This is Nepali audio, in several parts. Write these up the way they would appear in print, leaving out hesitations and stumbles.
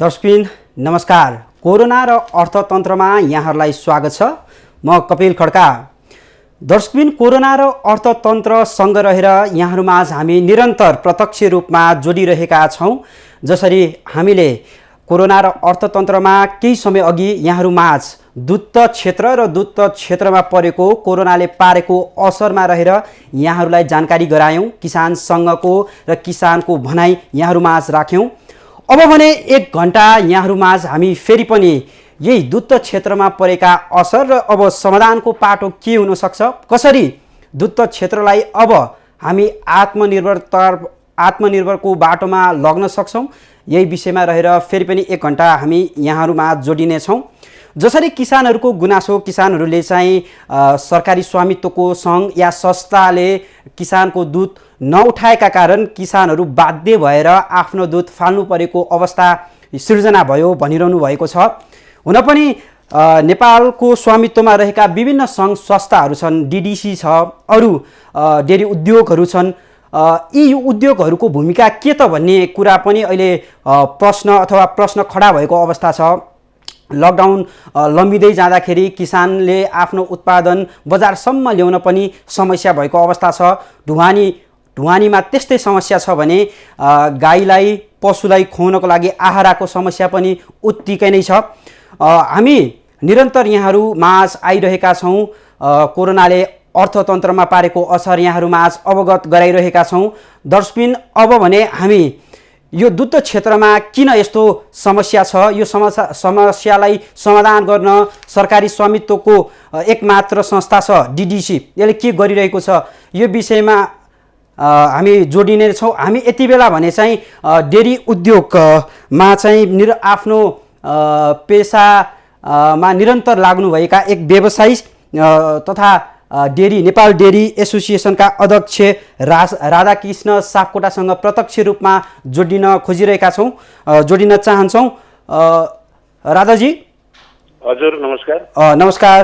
दर्शकबिन नमस्कार। कोरोना र अर्थतन्त्रमा यहाँहरूलाई स्वागत छ। म कपिल खड्का। दर्शकबिन कोरोना र अर्थतन्त्रसँग रहेर यहाँहरूमाझ हामी निरन्तर प्रत्यक्ष रूपमा जोडिरहेका छौँ। जसरी हामीले कोरोना र अर्थतन्त्रमा केही समय अघि यहाँहरूमाझ दूत क्षेत्र र दूत क्षेत्रमा परेको कोरोनाले पारेको असरमा रहेर यहाँहरूलाई जानकारी गरायौँ। किसान सङ्घको र किसानको भनाइ यहाँहरूमाझ राख्यौँ। अब भने 1 घण्टा यहाँहरूमाझ हामी फेरि पनि यही दूत क्षेत्रमा परेका असर र अब समाधानको पाटो के हुन सक्छ, कसरी दूत क्षेत्रलाई अब हामी आत्मनिर्भरको बाटोमा लग्न सक्छौँ, यही विषयमा रहेर फेरि पनि 1 घण्टा हामी यहाँहरूमाझ जोडिनेछौँ। जसरी किसानहरूको गुनासो, किसानहरूले चाहिँ सरकारी स्वामित्वको सङ्घ या संस्थाले किसानको दूध नउठाएका कारण किसानहरू बाध्य भएर आफ्नो दूध फाल्नु परेको अवस्था सिर्जना भयो भनिरहनु भएको छ। हुन पनि नेपालको स्वामित्वमा रहेका विभिन्न सङ्घ संस्थाहरू छन्, डिडिसी छ, अरू डेरी उद्योगहरू छन्। यी उद्योगहरूको भूमिका के त भन्ने कुरा पनि अहिले प्रश्न खडा भएको अवस्था छ। लकडाउन लम्बिँदै जाँदाखेरि किसानले आफ्नो उत्पादन बजारसम्म ल्याउन पनि समस्या भएको अवस्था छ। ढुवानीमा त्यस्तै समस्या छ भने गाईलाई, पशुलाई खुवाउनको लागि आहाराको समस्या पनि उत्तिकै नै छ। हामी निरन्तर यहाँहरूमाझ आइरहेका छौँ। कोरोनाले अर्थतन्त्रमा पारेको असर यहाँहरूमाझ अवगत गराइरहेका छौँ। दर्शकबिन अब भने हामी यो दूत क्षेत्रमा किन यस्तो समस्या छ, यो समस्यालाई समाधान गर्न सरकारी स्वामित्वको एकमात्र संस्था छ डिडिसी, यसले के गरिरहेको छ, यो विषयमा हामी जोडिने छौँ। हामी यति बेला भने चाहिँ डेरी उद्योगमा चाहिँ आफ्नो पेसामा निरन्तर लाग्नुभएका एक व्यवसायी तथा नेपाल डेरी एसोसिएसनका अध्यक्ष राधाकृष्ण सापकोटासँग प्रत्यक्ष रूपमा जोडिन खोजिरहेका छौँ, जोडिन चाहन्छौँ। राधाजी हजुर नमस्कार। नमस्कार।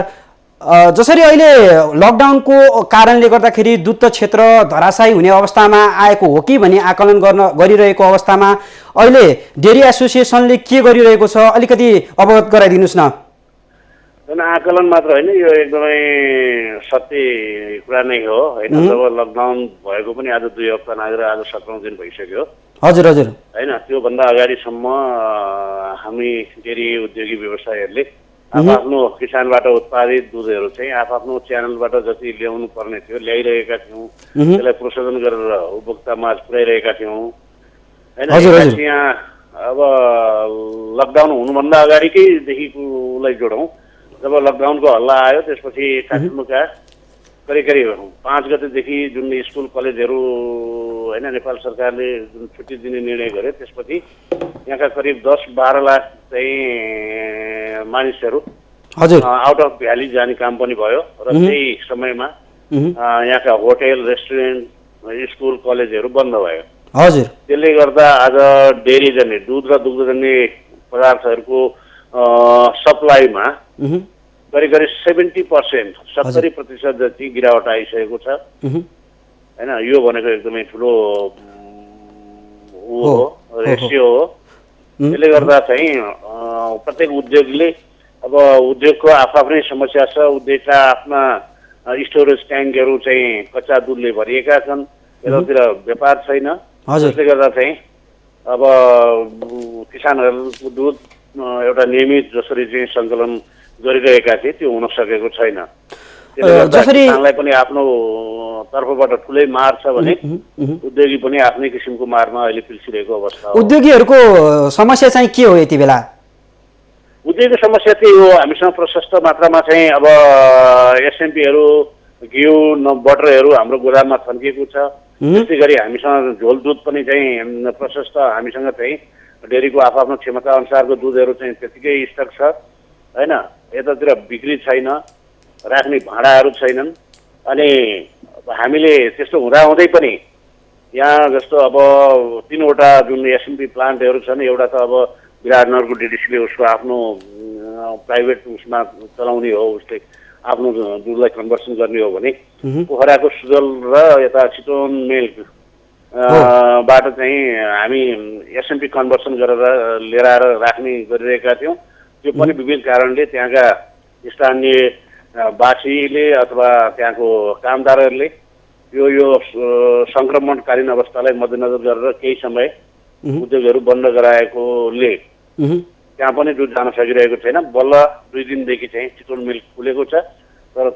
जसरी अहिले लकडाउनको कारणले गर्दाखेरि दूत क्षेत्र धराशायी हुने अवस्थामा आएको हो कि भन्ने आकलन गरिरहेको अवस्थामा अहिले डेरी एसोसिएसनले के गरिरहेको छ अलिकति अवगत गराइदिनुहोस् न। आकलन मात्र होइन, यो एकदमै सत्य कुरा नै हो होइन। जब लकडाउन भएको पनि आज 2 हप्ता नागेर आज 17औं दिन भइसक्यो। हजुर हजुर होइन, त्योभन्दा अगाडिसम्म हामी डेरी उद्योगी व्यवसायीहरूले आफ्नो किसानबाट उत्पादित दुधहरू चाहिँ आफ्नो च्यानलबाट जति ल्याउनु पर्ने थियो ल्याइरहेका थियौँ। त्यसलाई प्रोत्साहन गरेर उपभोक्तामा पुर्याइरहेका थियौँ होइन। यहाँ अब लकडाउन हुनुभन्दा अगाडिकैदेखिकोलाई जोडौँ। जब लकडाउनको हल्ला आयो त्यसपछि काठमाडौँका करिब 5 गतेदेखि जुन स्कुल कलेजहरू होइन नेपाल सरकारले जुन छुट्टी दिने निर्णय गर्यो, त्यसपछि यहाँका करिब 10-12 लाख चाहिँ मानिसहरू आउट अफ भ्याली जाने काम पनि भयो र त्यही समयमा यहाँका होटेल, रेस्टुरेन्ट, स्कुल कलेजहरू बन्द भयो। हजुर, त्यसले गर्दा आज डेरी जन्य दुध र दुग्धजन्य पदार्थहरूको सप्लाईमा करिब 70% 70% जति गिरावट आइसकेको छ होइन। यो भनेको एकदमै ठुलो रेसियो हो। त्यसले गर्दा चाहिँ प्रत्येक उद्योगले अब उद्योगको आफ्नै समस्या छ। उद्योगका आफ्ना स्टोरेज ट्याङ्कहरू चाहिँ कच्चा दुधले भरिएका छन्, यतातिर व्यापार छैन। त्यसले गर्दा चाहिँ अब किसानहरूको दुध एउटा नियमित जसरी चाहिँ सङ्कलन गरिरहेका थिए त्यो हुन सकेको छैन। किसानलाई पनि आफ्नो तर्फबाट ठुलै मार छ भने उद्योगी पनि आफ्नै किसिमको मारमा अहिले पिल्सिरहेको अवस्था हो। उद्योगीहरूको समस्या चाहिँ के हो यति बेला? उद्योगको समस्या त्यही हो, हामीसँग प्रशस्त मात्रामा चाहिँ अब एसएमपीहरू, घिउ, बटरहरू हाम्रो गोदाममा थन्किएको छ। त्यसै गरी हामीसँग झोल दुध पनि चाहिँ प्रशस्त, हामीसँग चाहिँ डेरीको आफ्नो क्षमता अनुसारको दुधहरू चाहिँ त्यतिकै स्टक छ होइन। यतातिर बिक्री छैन, राख्ने भाँडाहरू छैनन्। अनि हामीले त्यस्तो हुँदाहुँदै पनि यहाँ जस्तो अब 3वटा जुन एसएमपी प्लान्टहरू छन्, एउटा त अब विराटनगरको डिडिसीले उसको आफ्नो प्राइभेट उसमा चलाउने हो, उसले आफ्नो दुधलाई कन्भर्सन गर्ने हो भने पोखराको सुजल र यता चितवन मिल बाट चाहिँ हामी एसएमपी कन्भर्सन गरेर लिएर आएर राख्ने गरिरहेका थियौँ। त्यो पनि विभिन्न कारणले त्यहाँका स्थानीय वासीले अथवा त्यहाँको कामदारहरूले यो सङ्क्रमणकालीन अवस्थालाई मध्यनजर गरेर केही समय उद्योगहरू बन्द गराएकोले त्यहाँ पनि दुध जान सकिरहेको छैन। बल्ल 2 दिनदेखि चाहिँ चितवन मिल खुलेको छ, तर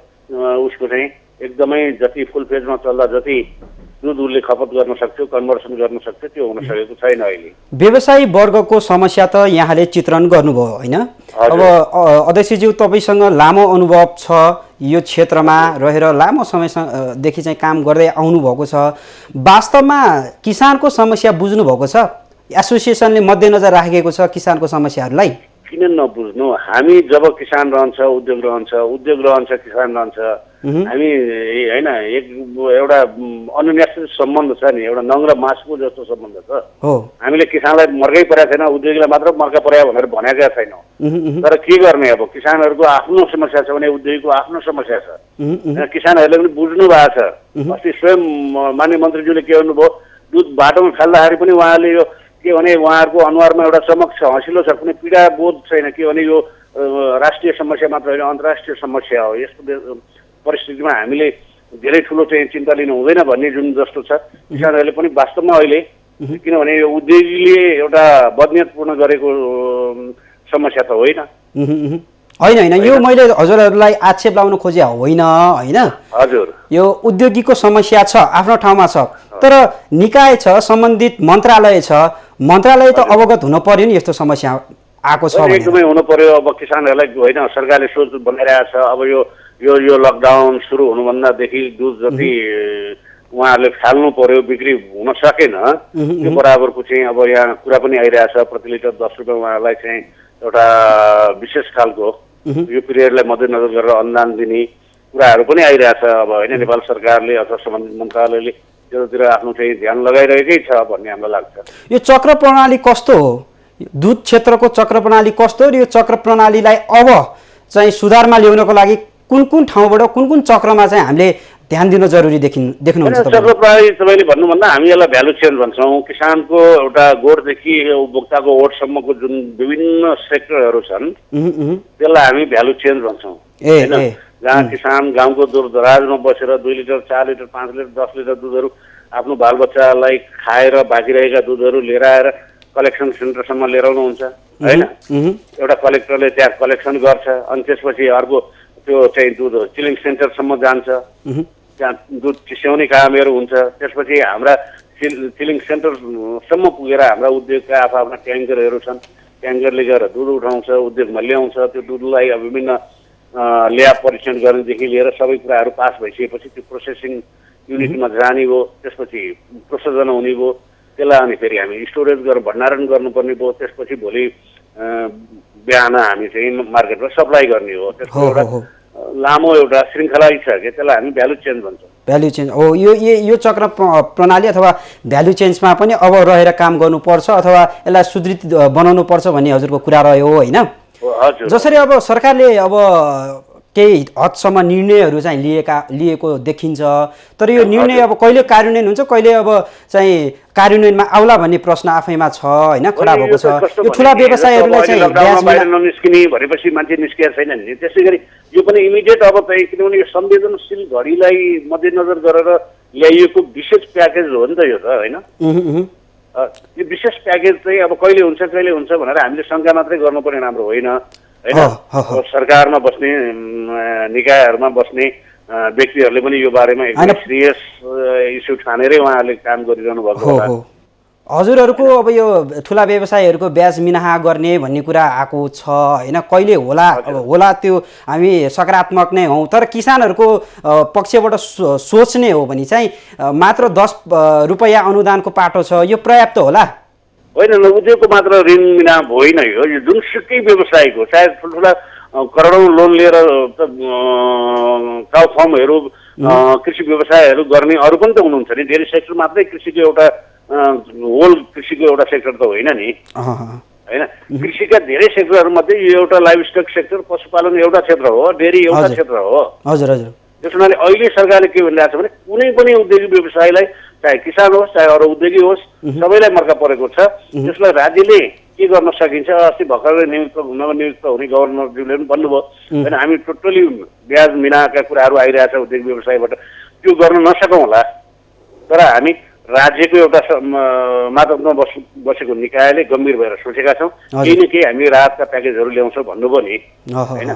उसको चाहिँ एकदमै जति फुल फेजमा चल्दा जति दुध उसले खपत गर्न सक्थ्यो, कन्भर्सन गर्न सक्थ्यो, त्यो हुन सकेको छैन अहिले। व्यवसायी वर्गको समस्या त यहाँले चित्रण गर्नुभयो होइन? अब अध्यक्षज्यू, तपाईँसँग लामो अनुभव छ, यो क्षेत्रमा रहेर लामो समयदेखि चाहिँ काम गर्दै आउनुभएको छ। वास्तवमा किसानको समस्या बुझ्नु भएको छ? एसोसिएसनले मध्यनजर राखेको छ किसानको समस्याहरूलाई? किन नबुझ्नु? हामी जब किसान रहन्छ उद्योग रहन्छ, उद्योग रहन्छ किसान रहन्छ। हामी होइन एउटा अनुन्यासित सम्बन्ध छ नि, एउटा नङ्ग्रा मासुको जस्तो सम्बन्ध छ। हामीले किसानलाई मर्कै परेको छैन, उद्योगीलाई मात्र मर्का पर्यो भनेर भनेका छैनौँ। तर के गर्ने, अब किसानहरूको आफ्नो समस्या छ भने उद्योगीको आफ्नो समस्या छ। किसानहरूले पनि बुझ्नु भएको छ। अस्ति स्वयं माननीय मन्त्रीज्यूले के भन्नुभयो, दुध बाटोमा फाल्दाखेरि पनि उहाँले यो के भने उहाँहरूको अनुहारमा एउटा चमक छ, हँसिलो छ, कुनै पीडा बोध छैन। के भने यो राष्ट्रिय समस्या मात्र होइन, अन्तर्राष्ट्रिय समस्या हो। यस्तो परिस्थितिमा हामीले धेरै ठुलो चाहिँ चिन्ता लिनु हुँदैन भन्ने जुन जस्तो छ किसानहरूले पनि वास्तवमा अहिले, किनभने यो उद्योगीले एउटा बदनियतपूर्ण गरेको समस्या त होइन। होइन, यो मैले हजुरहरूलाई आक्षेप लाउन खोजे होइन होइन। हजुर, यो उद्योगीको समस्या छ, आफ्नो ठाउँमा छ, तर निकाय छ, सम्बन्धित मन्त्रालय छ, मन्त्रालय त अवगत हुन पर्यो नि यस्तो समस्या आएको छ। एकदमै हुनु पर्यो। अब किसानहरूलाई होइन, सरकारले सोच बनाइरहेको छ। अब यो लकडाउन सुरु हुनुभन्दादेखि दुध जति उहाँहरूले फाल्नु पर्यो, बिक्री हुन सकेन, त्यो बराबरको चाहिँ अब यहाँ कुरा पनि आइरहेछ। प्रति लिटर 10 रुपियाँ उहाँहरूलाई चाहिँ एउटा विशेष खालको यो पिरियडलाई मध्यनजर गरेर अनुदान दिने कुराहरू पनि आइरहेछ। अब होइन, नेपाल सरकारले अथवा सम्बन्धित मन्त्रालयले त्योतिर आफ्नो चाहिँ ध्यान लगाइरहेकै छ भन्ने हामीलाई लाग्छ। यो चक्र प्रणाली कस्तो हो? दुध क्षेत्रको चक्र प्रणाली कस्तो हो? यो चक्र प्रणालीलाई अब चाहिँ सुधारमा ल्याउनको लागि कुन ठाउँबाट कुन चक्रमा चाहिँ हामीले ध्यान दिन जरुरी देख्नुहुन्छ? चक्र प्रणाली तपाईँले भन्नुभन्दा हामी यसलाई भ्यालु चेन भन्छौँ। किसानको एउटा गोठदेखि उपभोक्ताको ओठसम्मको जुन विभिन्न सेक्टरहरू छन् त्यसलाई हामी भ्यालु चेन भन्छौँ। जहाँ किसान गाउँको दूर दराजमा बसेर 2 लिटर 4 लिटर 5 लिटर 10 लिटर दुधहरू आफ्नो बालबच्चालाई खाएर बाँकी रहेका दुधहरू लिएर आएर कलेक्सन सेन्टरसम्म लिएर आउनुहुन्छ होइन। एउटा कलेक्टरले त्यहाँ कलेक्सन गर्छ, अनि त्यसपछि अर्को त्यो चाहिँ दुध चिलिङ सेन्टरसम्म जान्छ, त्यहाँ दुध चिस्याउने कामहरू हुन्छ। त्यसपछि हाम्रा चिलिङ सेन्टरसम्म पुगेर हाम्रा उद्योगका आफ्ना ट्याङ्करहरू छन्, ट्याङ्करले गएर दुध उठाउँछ, उद्योगमा ल्याउँछ। त्यो दुधलाई विभिन्न ल्याब परीक्षण गर्नेदेखि लिएर सबै कुराहरू पास भइसकेपछि त्यो प्रोसेसिङ युनिटमा जाने भयो, त्यसपछि प्रोसेसन हुने भयो, त्यसलाई अनि फेरि हामी स्टोरेज गरेर भण्डारण गर्नुपर्ने भयो, त्यसपछि भोलि बिहान हामी चाहिँ मार्केटमा सप्लाई गर्ने हो। त्यसको एउटा लामो एउटा श्रृङ्खला छ कि त्यसलाई हामी भ्यालु चेन भन्छौँ। भ्यालु चेन्ज हो यो चक्र प्रणाली अथवा भ्यालु चेन्जमा पनि अब रहेर काम गर्नुपर्छ अथवा यसलाई सुदृढ बनाउनु पर्छ भन्ने हजुरको कुरा रह्यो होइन? जसरी अब सरकारले अब केही हदसम्म निर्णयहरू चाहिँ लिएको देखिन्छ, तर यो निर्णय अब कहिले कार्यान्वयन हुन्छ, कहिले अब चाहिँ कार्यान्वयनमा आउला भन्ने प्रश्न आफैमा छ होइन, खडा भएको छ। यो ठुला व्यवसायहरूलाई चाहिँ बाहिर ननिस्किने भनेपछि मान्छे निस्किएर छैन नि। त्यसै गरी यो पनि इमिडिएट अब चाहिँ, किनभने यो संवेदनशील घडीलाई मध्यनजर गरेर ल्याइएको विशेष प्याकेज हो नि त यो त होइन। यो विशेष प्याकेज चाहिँ अब कहिले हुन्छ भनेर हामीले शङ्का मात्रै गर्नुपर्ने राम्रो होइन होइन। सरकारमा बस्ने निकायहरूमा बस्ने व्यक्तिहरूले पनि यो बारेमा एकदम सिरियस इस्यु ठानेरै उहाँहरूले काम गरिरहनु भएको होला। हजुरहरूको अब यो ठुला व्यवसायीहरूको ब्याज मिनाहा गर्ने भन्ने कुरा आएको छ होइन, कहिले होला त्यो हामी सकारात्मक नै हौँ, तर किसानहरूको पक्षबाट सोच्ने हो भने चाहिँ मात्र 10 रुपैयाँ अनुदानको पाटो छ, यो पर्याप्त होला? होइन, उद्योगको मात्र ऋण मिना होइन, यो जुनसुकै व्यवसायको, चाहे ठुल्ठुला करोडौँ लोन लिएर काउ फर्महरू कृषि व्यवसायहरू गर्ने अरू पनि त हुनुहुन्छ नि। धेरै सेक्टर मात्रै कृषिको एउटा होल कृषिको एउटा सेक्टर त होइन नि होइन। कृषिका धेरै सेक्टरहरूमध्ये यो एउटा लाइभ स्टक सेक्टर, पशुपालन एउटा क्षेत्र हो, डेरी एउटा क्षेत्र हो। हजुर हजुर। त्यस हुनाले अहिले सरकारले के भनिरहेको छ भने कुनै पनि उद्योगिक व्यवसायलाई चाहे किसान होस् चाहे अरू उद्योगी होस् सबैलाई मर्का परेको छ। त्यसलाई राज्यले के गर्न सकिन्छ? अस्ति भर्खरै नियुक्त हुने गभर्नरज्यूले पनि भन्नुभयो होइन, हामी टोटली ब्याज बिनाका कुराहरू आइरहेछ उद्योग व्यवसायबाट, त्यो गर्न नसकौँ होला, तर हामी राज्यको एउटा मातहतमा बसेको निकायले गम्भीर भएर सोचेका छौँ केही न केही हामी राहतका प्याकेजहरू ल्याउँछौँ भन्नुभयो नि होइन।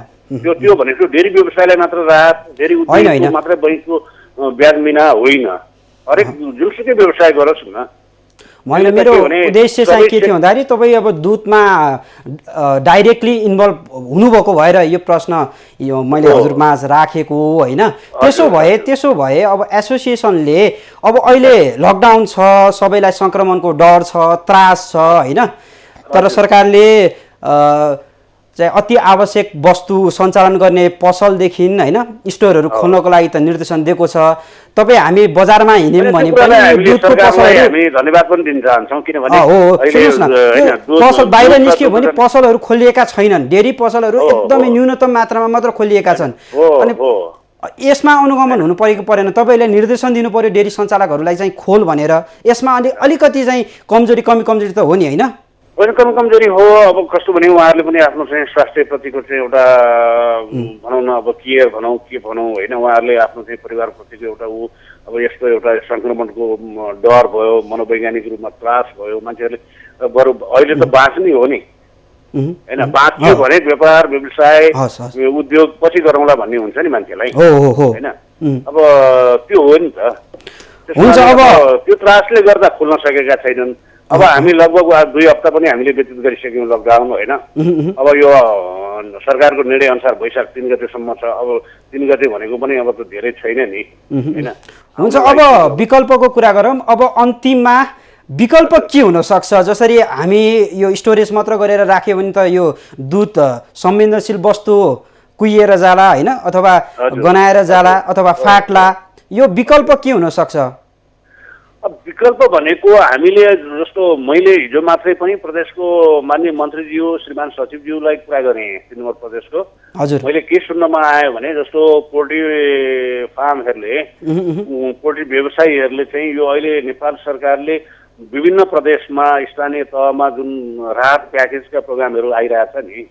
त्यो भनेको डेरी व्यवसायलाई मात्र राहत, डेरी उद्योग मात्रै बैङ्कको ब्याज बिना होइन, हरेक जुनसुकै व्यवसाय गरोस् न। मैले मेरो उद्देश्य चाहिँ के थियो भन्दाखेरि तपाईँ अब दुधमा डाइरेक्टली इन्भल्भ हुनुभएको भएर यो प्रश्न यो मैले हजुरमाझ राखेको होइन। त्यसो भए अब एसोसिएसनले अब अहिले लकडाउन छ, सबैलाई सङ्क्रमणको डर छ, त्रास छ होइन, तर सरकारले चाहिँ अति आवश्यक वस्तु सञ्चालन गर्ने पसलदेखि होइन स्टोरहरू खोल्नको लागि त निर्देशन दिएको छ। तपाईँ हामी बजारमा हिँड्यौँ भने पनि दुधको पसलहरू हामी धन्यवाद पनि दिन चाहन्छौँ, किनभने सुन्नुहोस् न, पसल बाहिर निस्क्यो भने पसलहरू खोलिएका छैनन्, डेरी पसलहरू एकदमै न्यूनतम मात्रामा मात्र खोलिएका छन्। अनि यसमा अनुगमन हुनु परेको परेन? तपाईँले निर्देशन दिनु पर्यो डेरी सञ्चालकहरूलाई चाहिँ खोल भनेर। यसमा अलिकति चाहिँ कमजोरी त हो नि होइन? होइन, कमजोरी हो। अब कस्तो भने उहाँहरूले पनि आफ्नो चाहिँ स्वास्थ्यप्रतिको चाहिँ एउटा भनौँ न, अब के भनौँ होइन, उहाँहरूले आफ्नो चाहिँ परिवारप्रतिको एउटा अब यस्तो एउटा सङ्क्रमणको डर भयो, मनोवैज्ञानिक रूपमा त्रास भयो, मान्छेहरूले बरु अहिले त बाँच्ने हो नि होइन, बाँच्यो भने व्यापार व्यवसाय उद्योग पछि गरौँला भन्ने हुन्छ नि मान्छेलाई होइन। अब त्यो हो नि त, त्यो त्रासले गर्दा खोल्न सकेका छैनन्। अब हामी लगभग 2 हप्ता पनि हामीले व्यतीत गरिसक्यौँ लकडाउन होइन। अब यो सरकारको निर्णय अनुसार वैशाख 3 गतेसम्म छ। अब 3 गते भनेको पनि अब त धेरै छैन नि होइन। हुन्छ, अब विकल्पको कुरा गरौँ। अब अन्तिममा विकल्प के हुन सक्छ? जसरी हामी यो स्टोरेज मात्र गरेर राख्यो भने त यो दुध संवेदनशील वस्तु कुहिएर जाला होइन, अथवा गनाएर जाला अथवा फाट्ला, यो विकल्प के हुन सक्छ? अब विकल्प भनेको हामीले जस्तो मैले हिजो मात्रै पनि प्रदेशको माननीय मन्त्रीज्यू श्रीमान सचिवज्यूलाई कुरा गरेँ 3 नम्बर प्रदेशको। हजुर, मैले के सुन्नमा आयो भने जस्तो पोल्ट्री फार्महरूले पोल्ट्री व्यवसायीहरूले चाहिँ यो अहिले नेपाल सरकारले विभिन्न प्रदेशमा स्थानीय तहमा जुन राहत प्याकेजका प्रोग्रामहरू आइरहेछ नि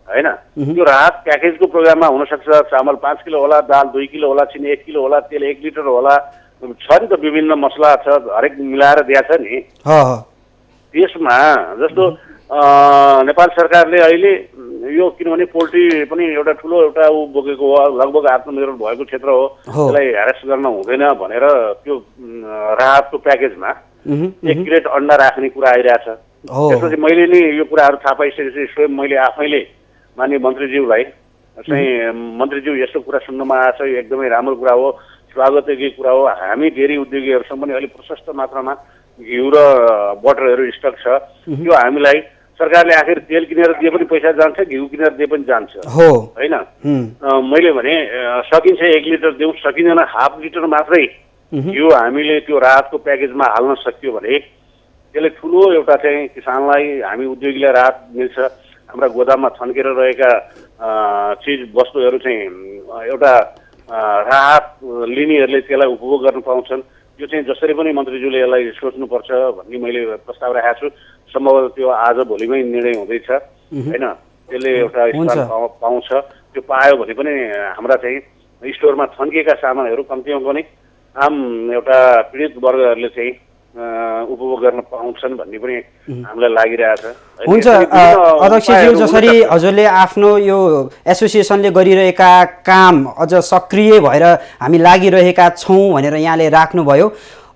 होइन, त्यो राहत प्याकेजको प्रोग्राममा हुनसक्छ चामल 5 किलो होला, दाल 2 किलो होला, चिनी 1 किलो होला, तेल 1 लिटर होला, छ नि त विभिन्न मसला छ, हरेक मिलाएर दिया छ नि। त्यसमा जस्तो नेपाल सरकारले अहिले यो किनभने पोल्ट्री पनि एउटा ठुलो एउटा बोकेको हो, लगभग आत्मनिर्भर भएको क्षेत्र हो, त्यसलाई ह्यारेस गर्न हुँदैन भनेर त्यो राहतको प्याकेजमा 1 क्रेट अन्डा राख्ने कुरा आइरहेछ। त्यसपछि मैले नि यो कुराहरू थाहा पाइसकेपछि स्वयं मैले आफैले माननीय मन्त्रीज्यूलाई चाहिँ मन्त्रीज्यू यस्तो कुरा सुन्नमा आएछ, यो एकदमै राम्रो कुरा हो, स्वागतयोग्य कुरा हो। हामी डेरी उद्योगीहरूसँग पनि अलिक प्रशस्त मात्रामा घिउ र बटरहरू स्टक छ, त्यो हामीलाई सरकारले आखिर तेल किनेर दिए पनि पैसा जान्छ, घिउ किनेर दिए पनि जान्छ होइन। मैले भने सकिन्छ 1 लिटर दिउँ, सकिँदैन हाफ लिटर मात्रै घिउ हामीले त्यो राहतको प्याकेजमा हाल्न सक्यो भने त्यसले ठुलो एउटा चाहिँ किसानलाई, हामी उद्योगीलाई राहत मिल्छ। हाम्रा गोदाममा थन्केर रहेका चिज वस्तुहरू चाहिँ एउटा राहत लिनेहरूले त्यसलाई उपभोग गर्न पाउँछन्। यो चाहिँ जसरी पनि मन्त्रीज्यूले यसलाई सोच्नुपर्छ भन्ने मैले प्रस्ताव राखेको छु। सम्भवतः त्यो आज भोलिमै निर्णय हुँदैछ होइन, त्यसले एउटा स्थान पाउँछ। त्यो पायो भने पनि हाम्रा चाहिँ स्टोरमा थन्किएका सामानहरू कम्तीमा पनि आम एउटा पीडित वर्गहरूले चाहिँ उपभोग गर्न पाउँछन् भन्ने पनि हामीलाई लागिरहेछ। हुन्छ अध्यक्षज्यू, जसरी हजुरले आफ्नो यो एसोसिएसनले गरिरहेका काम अझ सक्रिय भएर हामी लागिरहेका छौँ भनेर यहाँले राख्नुभयो,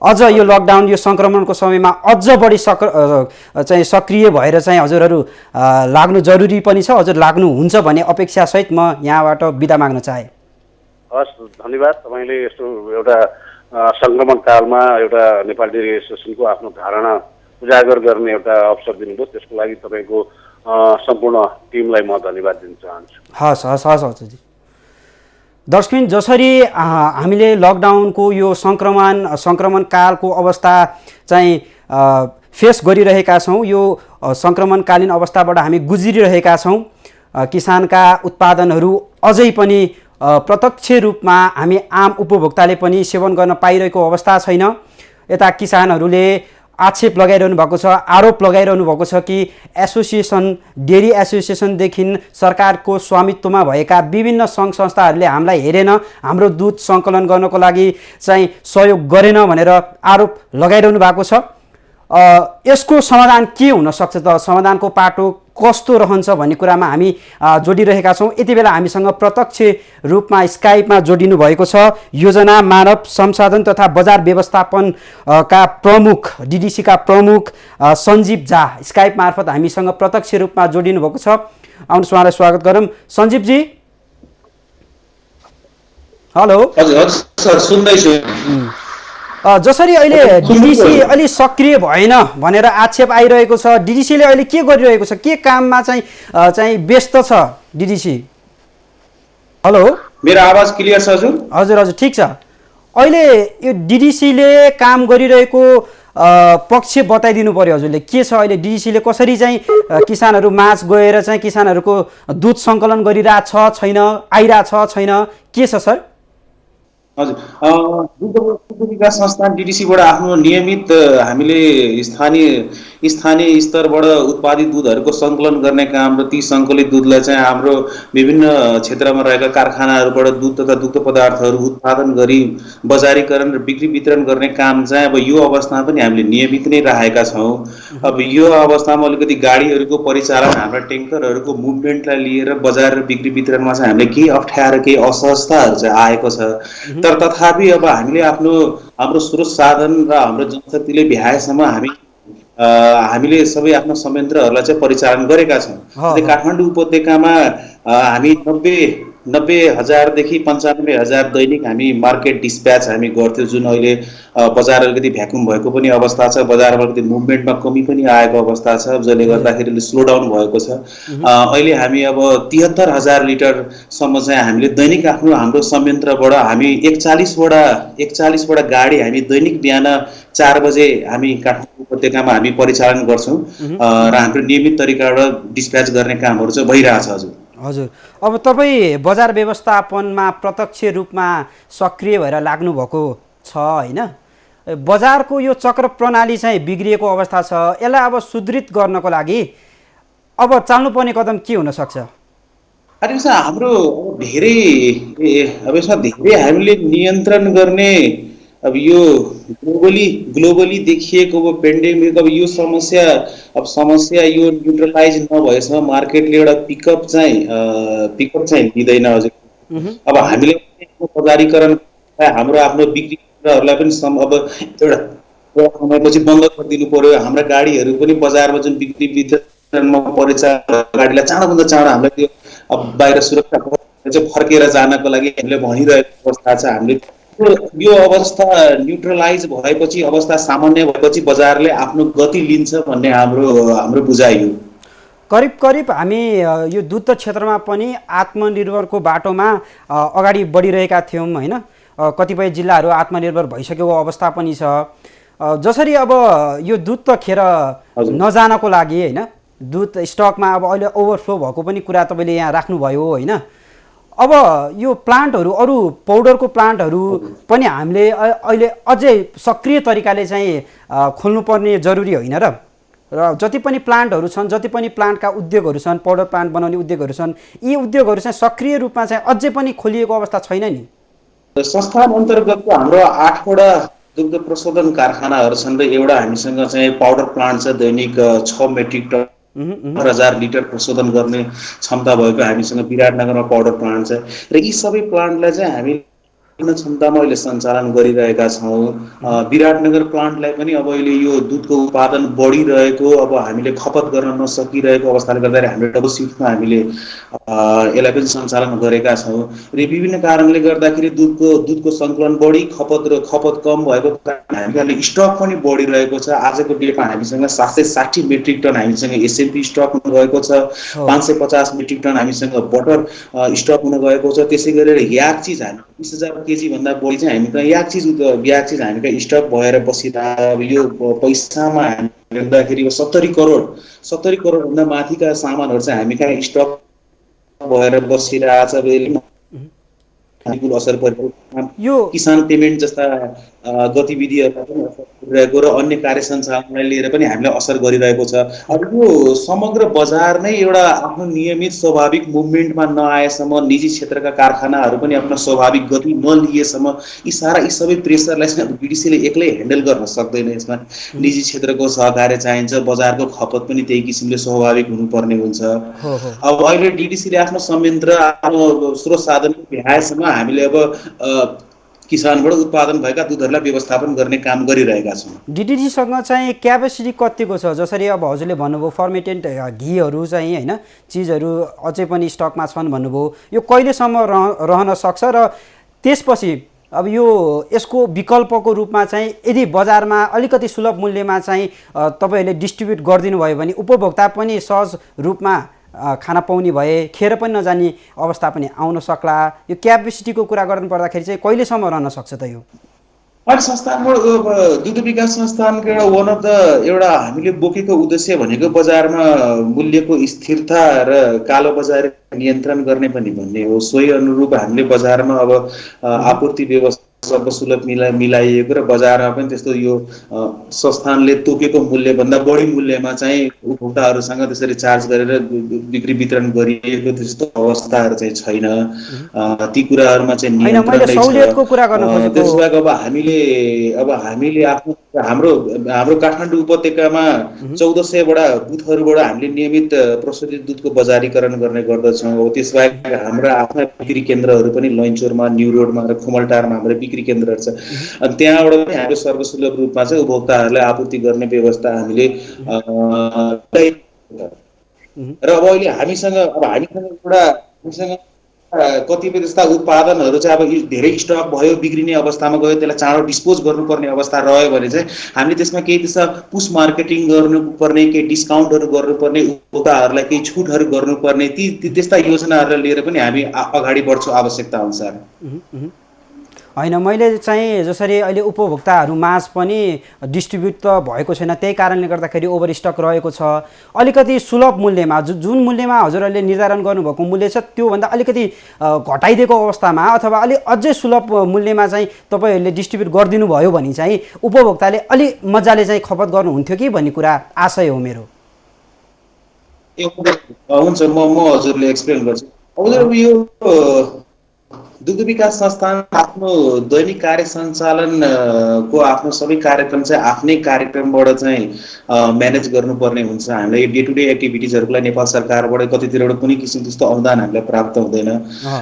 अझ यो लकडाउन यो सङ्क्रमणको समयमा अझ बढी चाहिँ सक्रिय भएर चाहिँ हजुरहरू लाग्नु जरुरी पनि छ, हजुर लाग्नुहुन्छ भन्ने अपेक्षासहित म यहाँबाट बिदा माग्न चाहे। हस्, धन्यवाद। तपाईँले यस्तो एउटा सङ्क्रमण कालमा एउटा नेपाल डेरी एसोसिएसनको आफ्नो धारणा उजागर गर्ने एउटा अवसर दिनुभयो, त्यसको लागि तपाईँको सम्पूर्ण टिमलाई म धन्यवाद दिन चाहन्छु। हस् हस् हस् हजुरजी। दर्शकबिन, जसरी हामीले लकडाउनको यो सङ्क्रमण कालको अवस्था चाहिँ फेस गरिरहेका छौँ, यो सङ्क्रमणकालीन अवस्थाबाट हामी गुज्रिरहेका छौँ, किसानका उत्पादनहरू अझै पनि प्रत्यक्ष रूपमा हामी आम उपभोक्ताले पनि सेवन गर्न पाइरहेको अवस्था छैन। यता किसानहरूले आक्षेप लगाइरहनु भएको छ, आरोप लगाइरहनु भएको छ कि डेरी एसोसिएसनदेखि सरकारको स्वामित्वमा भएका विभिन्न सङ्घ संस्थाहरूले हामीलाई हेरेन, हाम्रो दुध सङ्कलन गर्नको लागि चाहिँ सहयोग गरेन भनेर आरोप लगाइरहनु भएको छ। यसको समाधान के हुन सक्छ त? समाधानको पाटो कस्तो रहन्छ भन्ने कुरामा हामी जोडिरहेका छौँ। यति बेला हामीसँग प्रत्यक्ष रूपमा स्काइपमा जोडिनु भएको छ योजना मानव संसाधन तथा बजार व्यवस्थापन का प्रमुख डिडिसीका प्रमुख सञ्जीव झा स्काइप मार्फत हामीसँग प्रत्यक्ष रूपमा जोडिनु भएको छ। आउनुहोस् उहाँलाई स्वागत गरौँ। सञ्जीवजी हेलो। हजुर सर सुन्दैछु। जसरी अहिले डिडिसी अलि सक्रिय भएन भनेर आक्षेप आइरहेको छ, डिडिसीले अहिले के गरिरहेको छ, के काममा चाहिँ व्यस्त छ डिडिसी? हेलो, मेरो आवाज क्लियर छ हजुर? हजुर हजुर ठिक छ। अहिले यो डिडिसीले काम गरिरहेको पक्ष बताइदिनु पर्यो हजुरले, के छ अहिले डिडिसीले कसरी चाहिँ किसानहरू माझ गएर चाहिँ किसानहरूको दुध सङ्कलन गरिरहेछ छैन, आइरहेछ छैन, के छ सर? हजुर, दुग्ध विकास संस्थान डिडिसीबाट आफ्नो नियमित हामीले स्थानीय स्तरबाट उत्पादित दुधहरूको सङ्कलन गर्ने काम र ती सङ्कलित दुधलाई चाहिँ हाम्रो विभिन्न क्षेत्रमा रहेका कारखानाहरूबाट दुध तथा दुग्ध पदार्थहरू उत्पादन गरी बजारीकरण र बिक्री वितरण गर्ने काम चाहिँ अब यो अवस्थामा पनि हामीले नियमित नै राखेका छौँ। अब यो अवस्थामा अलिकति गाडीहरूको परिचालन, हाम्रा ट्याङ्करहरूको मुभमेन्टलाई लिएर बजार र बिक्री वितरणमा चाहिँ हामीले केही अप्ठ्यारो, केही असहजताहरू चाहिँ आएको छ। तर तथापि अब हामीले हाम्रो स्रोत साधन र हाम्रो जनशक्तिले भ्याएसम्म हामीले सबै आफ्ना संयन्त्रहरूलाई चाहिँ परिचालन गरेका छौँ। काठमाडौँ उपत्यकामा हामी 90,000देखि 95,000 दैनिक हामी मार्केट डिस्प्याच हामी गर्थ्यौँ, जुन अहिले बजार अलिकति भ्याकुम भएको पनि अवस्था छ, बजारमा अलिकति मुभमेन्टमा कमी पनि आएको अवस्था छ, जसले गर्दाखेरि स्लो डाउन भएको छ। अहिले हामी अब 73,000 लिटरसम्म चाहिँ हामीले दैनिक हाम्रो संयन्त्रबाट हामी 41वटा गाडी हामी दैनिक बिहान 4 बजे हामी काठमाडौँ उपत्यकामा हामी परिचालन गर्छौँ र हाम्रो नियमित तरिकाबाट डिस्प्याच गर्ने कामहरू चाहिँ भइरहेछ। हजुर हजुर, अब तपाईँ बजार व्यवस्थापनमा प्रत्यक्ष रूपमा सक्रिय भएर लाग्नु भएको छ होइन? बजारको यो चक्र प्रणाली चाहिँ बिग्रिएको अवस्था छ, यसलाई अब सुदृढ गर्नको लागि अब चाल्नुपर्ने कदम के हुन सक्छ? अरे हाम्रो यसमा धेरै हामीले नियन्त्रण गर्ने अब यो ग्लोबली देखिएको अब पेन्डेमिक, अब यो समस्या यो न्युट्रलाइज नभएसम्म मार्केटले एउटा पिकअप चाहिँ लिँदैन हजुर। अब हामीले बजारीकरण हाम्रो आफ्नो बिक्रीहरूलाई पनि अब एउटा समयपछि बन्द गरिदिनु पर्यो। हाम्रा गाडीहरू पनि बजारमा जुन बिक्री वितरणमा परिचालन गाडीलाई चाँडोभन्दा चाँडो हामीलाई त्यो अब बाहिर सुरक्षा चाहिँ फर्केर जानको लागि हामीले भनिरहेको अवस्था छ। हामीले यो अवस्था न्युट्रलाइज भएपछि, अवस्था सामान्य भएपछि बजारले आफ्नो गति लिन्छ भन्ने हाम्रो बुझाइ हो। करिब हामी यो दुध क्षेत्रमा पनि आत्मनिर्भरको बाटोमा अगाडि बढिरहेका थियौँ होइन? कतिपय जिल्लाहरू आत्मनिर्भर भइसकेको अवस्था पनि छ। जसरी अब यो दुध त खेर नजानको लागि होइन, दुध स्टकमा अब अहिले ओभरफ्लो भएको पनि कुरा तपाईँले यहाँ राख्नुभयो होइन? अब यो प्लान्टहरू, अरू पाउडरको प्लान्टहरू पनि हामीले अहिले अझै सक्रिय तरिकाले चाहिँ खोल्नुपर्ने जरुरी होइन र? र जति पनि प्लान्टहरू छन्, जति पनि प्लान्टका उद्योगहरू छन्, पाउडर प्लान्ट बनाउने उद्योगहरू छन्, यी उद्योगहरू चाहिँ सक्रिय रूपमा चाहिँ अझै पनि खोलिएको अवस्था छैन नि? संस्थान अन्तर्गतको हाम्रो 8वटा दुग्ध प्रशोधन कारखानाहरू छन् र एउटा हामीसँग चाहिँ पाउडर प्लान्ट छ। दैनिक 6 मेट्रिक टन 4,000 लिटर प्रशोधन गर्ने क्षमता भएको हामीसँग विराटनगरमा पाउडर प्लान्ट छ र यी सबै प्लान्टलाई चाहिँ हामी क्षमतामा अहिले सञ्चालन गरिरहेका छौँ। विराटनगर प्लान्टलाई पनि अब अहिले यो दुधको उत्पादन बढिरहेको, अब हामीले खपत गर्न नसकिरहेको अवस्थाले गर्दाखेरि हामीले डबल सिफ्टमा हामीले यसलाई पनि सञ्चालन गरेका छौँ र विभिन्न कारणले गर्दाखेरि दुधको सङ्कलन बढी, खपत कम भएको कारण हामीले स्टक पनि बढिरहेको छ। आजको डेटमा हामीसँग 760 मेट्रिक टन हामीसँग एसएमपी स्टक हुन गएको छ, 550 मेट्रिक टन हामीसँग बटर स्टक हुन गएको छ। त्यसै गरेर याक चिज हामी 20,000 केजी भन्दा बढी चाहिँ हामी कहाँ याक चिज हामी कहाँ स्टक भएर बसिरहेको, यो पैसामा हामी हेर्दाखेरि 70 करोड भन्दा माथिका सामानहरू चाहिँ हामी कहाँ स्टक भएर बसिरहेछ। प्रतिकूल असर परिरहेको यो किसान पेमेन्ट जस्ता गतिविधिहरूलाई पनि असर गरिरहेको र अन्य कार्य सञ्चालनलाई लिएर पनि हामीलाई असर गरिरहेको छ। अब यो समग्र बजार नै एउटा आफ्नो नियमित स्वाभाविक मुभमेन्टमा नआएसम्म, निजी क्षेत्रका कारखानाहरू पनि आफ्नो स्वाभाविक गति नलिएसम्म यी सबै प्रेसरलाई चाहिँ बिडिसीले एक्लै ह्यान्डल गर्न सक्दैन। यसमा निजी क्षेत्रको सहकार्य चाहिन्छ, बजारको खपत पनि त्यही किसिमले स्वाभाविक हुनुपर्ने हुन्छ। हो हो अब अहिले डिडिसीले आफ्नो संयन्त्र, आफ्नो स्रोत साधन भ्याएसम्म हामीले अब किसानबाट उत्पादन भएका दुधहरूलाई व्यवस्थापन गर्ने काम गरिरहेका छौँ। डिडिजीसँग चाहिँ क्यापेसिटी कतिको छ? जसरी अब हजुरले भन्नुभयो फर्मेटेड घीहरू चाहिँ होइन चिजहरू अझै पनि स्टकमा छन् भन्नुभयो, यो कहिलेसम्म रहन सक्छ र त्यसपछि अब यो यसको विकल्पको रूपमा चाहिँ यदि बजारमा अलिकति सुलभ मूल्यमा चाहिँ तपाईँहरूले डिस्ट्रिब्युट गरिदिनु भयो भने उपभोक्ता पनि सहज रूपमा खाना पाउने भए खेर पनि नजाने अवस्था पनि आउन सक्ला। यो क्यापेसिटीको कुरा गर्नु पर्दाखेरि चाहिँ कहिलेसम्म रहन सक्छ त यो? अहिले संस्थानबाट दुग्ध विकास संस्थानको एउटा हामीले बोकेको उद्देश्य भनेको बजारमा मूल्यको स्थिरता र कालो बजार नियन्त्रण गर्ने पनि भन्ने हो। सोही अनुरूप हामीले बजारमा अब आपूर्ति व्यवस्था सुलभ मिलाइएको र बजारमा पनि त्यस्तो यो संस्थानले तोकेको मूल्यभन्दा बढी मूल्यमा चाहिँ उपभोक्ताहरूसँग त्यसरी चार्ज गरेर बिक्री वितरण गरिएको त्यस्तो अवस्थाहरू चाहिँ छैन। ती कुराहरूमा चाहिँ नियन्त्रण छ। त्यसबाहेक अब हामीले हाम्रो काठमाडौँ उपत्यकामा 1400 बुथहरूबाट हामीले नियमित प्रशोधित दुधको बजारीकरण गर्ने गर्दछौँ। त्यसबाहेक हाम्रा आफ्ना बिक्री केन्द्रहरू पनि लैनचौरमा, न्यू रोडमा र खुमलटारमा हाम्रो बिक्री केन्द्रहरू छ। अनि त्यहाँबाट पनि हामीले सर्वसुलभ रूपमा चाहिँ उपभोक्ताहरूलाई आपूर्ति गर्ने व्यवस्था हामीले र अब अहिले हामीसँग कतिपय त्यस्ता उत्पादनहरू चाहिँ अब धेरै स्टक भयो, बिग्रिने अवस्थामा गयो, त्यसलाई चाँडो डिस्पोज गर्नुपर्ने अवस्था रह्यो भने चाहिँ हामीले त्यसमा केही त्यस्ता पुस मार्केटिङ गर्नुपर्ने, केही डिस्काउन्टहरू गर्नुपर्ने, उपभोक्ताहरूलाई केही छुटहरू गर्नुपर्ने, त्यस्ता योजनाहरूलाई लिएर पनि हामी अगाडि बढ्छौँ आवश्यकता अनुसार। होइन, मैले चाहिँ जसरी अहिले उपभोक्ताहरू माझ पनि डिस्ट्रिब्युट त भएको छैन, त्यही कारणले गर्दाखेरि ओभर स्टक रहेको छ। अलिकति सुलभ मूल्यमा जुन मूल्यमा हजुरहरूले निर्धारण गर्नुभएको मूल्य छ त्योभन्दा अलिकति घटाइदिएको अवस्थामा अथवा अझै सुलभ मूल्यमा चाहिँ तपाईँहरूले डिस्ट्रिब्युट गरिदिनु भयो भने चाहिँ उपभोक्ताले अलि मजाले चाहिँ खपत गर्नुहुन्थ्यो कि भन्ने कुरा आशय हो मेरो। हुन्छ, म हजुरले एक्सप्लेन गर्छु। हजुर, यो दुग्ध विकास संस्थान आफ्नो दैनिक कार्य सञ्चालनको आफ्नो सबै कार्यक्रम चाहिँ आफ्नै कार्यक्रमबाट चाहिँ म्यानेज गर्नुपर्ने हुन्छ। हामीलाई डे टु डे एक्टिभिटिजहरूको लागि नेपाल सरकारबाट कतितिरबाट कुनै किसिम त्यस्तो अनुदान हामीलाई प्राप्त हुँदैन।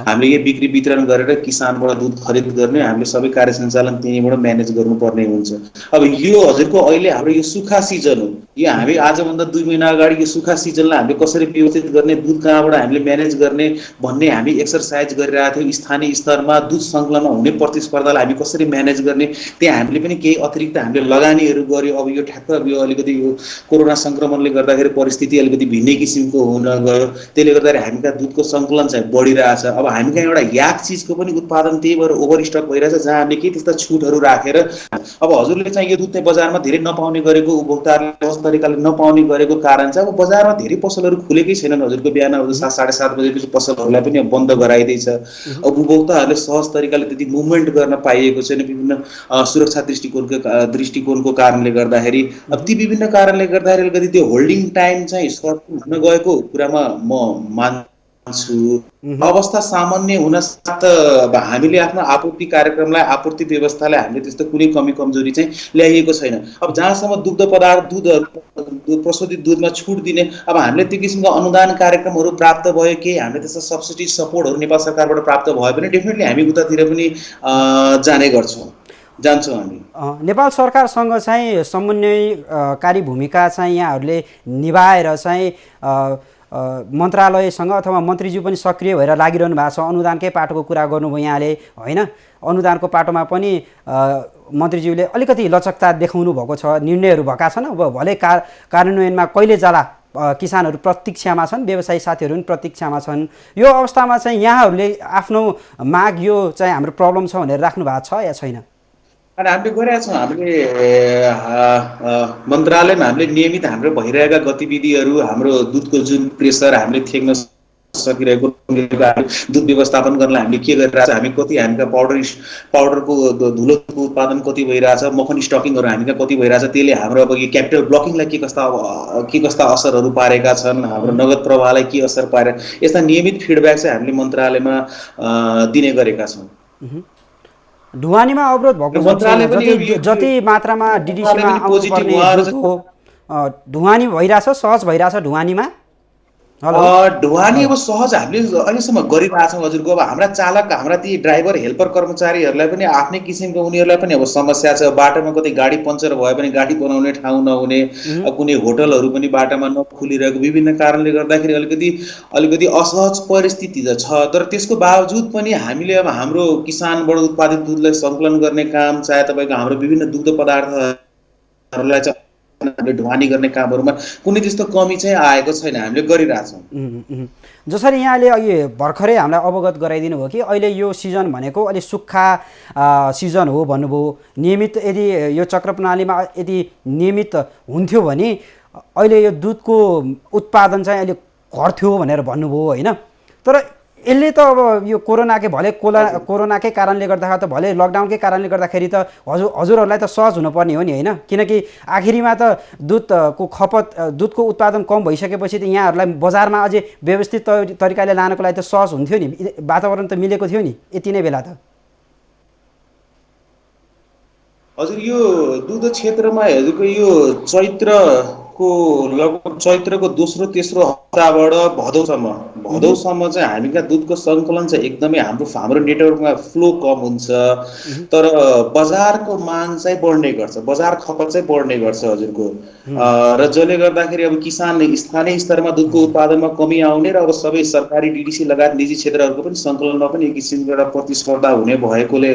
हामीले यो बिक्री वितरण गरेर किसानबाट दुध खरिद गर्ने हामीले सबै कार्य सञ्चालन त्यहीँबाट म्यानेज गर्नुपर्ने हुन्छ। अब यो हजुरको अहिले हाम्रो यो सुक्खा सिजन हो। यो हामी आजभन्दा 2 महिना अगाडि यो सुक्खा सिजनलाई हामीले कसरी व्यवस्थित गर्ने, दुध कहाँबाट हामीले म्यानेज गर्ने भन्ने हामी एक्सर्साइज गरिरहेको थियौँ। स्थानीय स्तरमा दुध सङ्कलनमा हुने प्रतिस्पर्धालाई हामी कसरी म्यानेज गर्ने, त्यहाँ हामीले पनि केही अतिरिक्त हामीले लगानीहरू गर्यो। अब यो ठ्याक्क यो अलिकति यो कोरोना सङ्क्रमणले गर्दाखेरि परिस्थिति अलिकति भिन्नै किसिमको हुन गयो। त्यसले गर्दाखेरि हामीका दुधको सङ्कलन चाहिँ बढिरहेछ। अब हामी कहाँ एउटा याक चिजको पनि उत्पादन त्यही भएर ओभर स्टक भइरहेछ, जहाँ हामीले केही त्यस्ता छुटहरू राखेर अब हजुरले चाहिँ यो दुध चाहिँ बजारमा धेरै नपाउने गरेको, उपभोक्ताहरूले सहज तरिकाले नपाउने गरेको कारण चाहिँ अब बजारमा धेरै पसलहरू खुलेकै छैनन्। हजुरको बिहान 7, 7:30 बजेपछि पसलहरूलाई पनि बन्द गराइदिएछ। अब उपभोक्ताहरूले सहज तरिकाले त्यति मुभमेन्ट गर्न पाइएको छैन विभिन्न सुरक्षा दृष्टिकोणको कारणले गर्दाखेरि। अब ती विभिन्न कारणले गर्दाखेरि अलिकति त्यो होल्डिङ टाइम चाहिँ सर्ट हुन गएको कुरामा म मान्छु। अवस्था सामान्य हुन साथ हामीले आफ्नो आपूर्ति कार्यक्रमलाई, आपूर्ति व्यवस्थालाई हामीले त्यस्तो कुनै कमी कमजोरी चाहिँ ल्याइएको छैन। अब जहाँसम्म दुग्ध पदार्थ प्रशोधित दुधमा छुट दिने, अब हामीले त्यो किसिमको अनुदान कार्यक्रमहरू प्राप्त भयो, केही हामीले त्यस्तो सब्सिडी सपोर्टहरू नेपाल सरकारबाट प्राप्त भयो भने डेफिनेटली हामी उतातिर पनि जान्छौँ हामी। नेपाल सरकारसँग चाहिँ समन्वयकारी भूमिका चाहिँ यहाँहरूले निभाएर चाहिँ मन्त्रालयसँग अथवा मन्त्रीज्यू पनि सक्रिय भएर लागिरहनु भएको छ। अनुदानकै पाटोको कुरा गर्नुभयो यहाँले होइन, अनुदानको पाटोमा पनि मन्त्रीज्यूले अलिकति लचकता देखाउनु भएको छ, निर्णयहरू भएका छन्। अब भले कार्यान्वयनमा कहिले जाला किसानहरू प्रतीक्षामा छन्, व्यवसायी साथीहरू पनि प्रतीक्षामा छन्। यो अवस्थामा चाहिँ यहाँहरूले आफ्नो माग यो चाहिँ हाम्रो प्रब्लम छ भनेर राख्नु भएको छ या छैन? अनि हामीले गरिरहेका छौँ। हामीले मन्त्रालयमा हामीले नियमित हाम्रो भइरहेका गतिविधिहरू, हाम्रो दुधको जुन प्रेसर हामीले थ्याक्न सकिरहेको दुध व्यवस्थापन गर्नलाई हामीले के गरिरहेछ, हामी कति हामीका पाउडरको धुलोको उत्पादन कति भइरहेछ, मखन स्टकिङहरू हामीका कति भइरहेछ, त्यसले हाम्रो अब यो क्यापिटल ब्लकिङलाई के कस्ता असरहरू पारेका छन्, हाम्रो नगद प्रवाहलाई के असर पारे, यस्ता नियमित फिडब्याक चाहिँ हामीले मन्त्रालयमा दिने गरेका छौँ। ढुवानीमा अवरोध भएको छ, जति मात्रामा डिडिसीमा आउनुपर्ने दुध हो ढुवानी भइरहेछ, सहज भइरहेछ ढुवानीमा। ढुवानी अब सहज हामीले अहिलेसम्म गरिरहेछौँ हजुरको। अब हाम्रा चालक, हाम्रा ती ड्राइभर हेल्पर कर्मचारीहरूलाई पनि आफ्नै किसिमको उनीहरूलाई पनि अब समस्या छ। बाटोमा कतै गाडी पङ्चर भयो भने गाडी बनाउने ठाउँ नहुने, कुनै होटलहरू पनि बाटोमा नखुलिरहेको, विभिन्न कारणले गर्दाखेरि अलिकति असहज परिस्थिति त छ। तर त्यसको बावजुद पनि हामीले अब हाम्रो किसानबाट उत्पादित दुधलाई सङ्कलन गर्ने काम, चाहे तपाईँको हाम्रो विभिन्न दुग्ध पदार्थहरूलाई चाहिँ ढुवानी गर्ने कामहरूमा कुनै त्यस्तो कमी चाहिँ आएको छैन, हामीले गरिरहेछौँ। जसरी यहाँले अहिले भर्खरै हामीलाई अवगत गराइदिनु भयो कि अहिले यो सिजन भनेको अलि सुक्खा सिजन हो भन्नुभयो। नियमित यदि यो चक्र प्रणालीमा यदि नियमित हुन्थ्यो भने अहिले यो दुधको उत्पादन चाहिँ अहिले घट्थ्यो भनेर भन्नुभयो होइन। तर यसले त अब यो कोरोनाकै कारणले गर्दाखेरि त भले लकडाउनकै कारणले गर्दाखेरि त हजुरहरूलाई त सहज हुनुपर्ने हो नि होइन, किनकि आखिरीमा त दुधको उत्पादन कम भइसकेपछि त यहाँहरूलाई बजारमा अझै व्यवस्थित तरिकाले लानको लागि त सहज हुन्थ्यो नि, वातावरण त मिलेको थियो नि यति नै बेला त। हजुर यो दुध क्षेत्रमा हजुरको यो चैत्रको दोस्रो तेस्रो हप्ताबाट भदौसम्म चाहिँ हामीका दुधको सङ्कलन चाहिँ एकदमै हाम्रो नेटवर्कमा फ्लो कम हुन्छ, तर बजारको माग चाहिँ बढ्ने गर्छ, बजार खपत चाहिँ बढ्ने गर्छ हजुरको। र जसले गर्दाखेरि अब स्थानीय स्तरमा दुधको उत्पादनमा कमी आउने र अब सबै सरकारी डिडिसी लगायत निजी क्षेत्रहरूको पनि सङ्कलनमा पनि एक किसिमको एउटा प्रतिस्पर्धा हुने भएकोले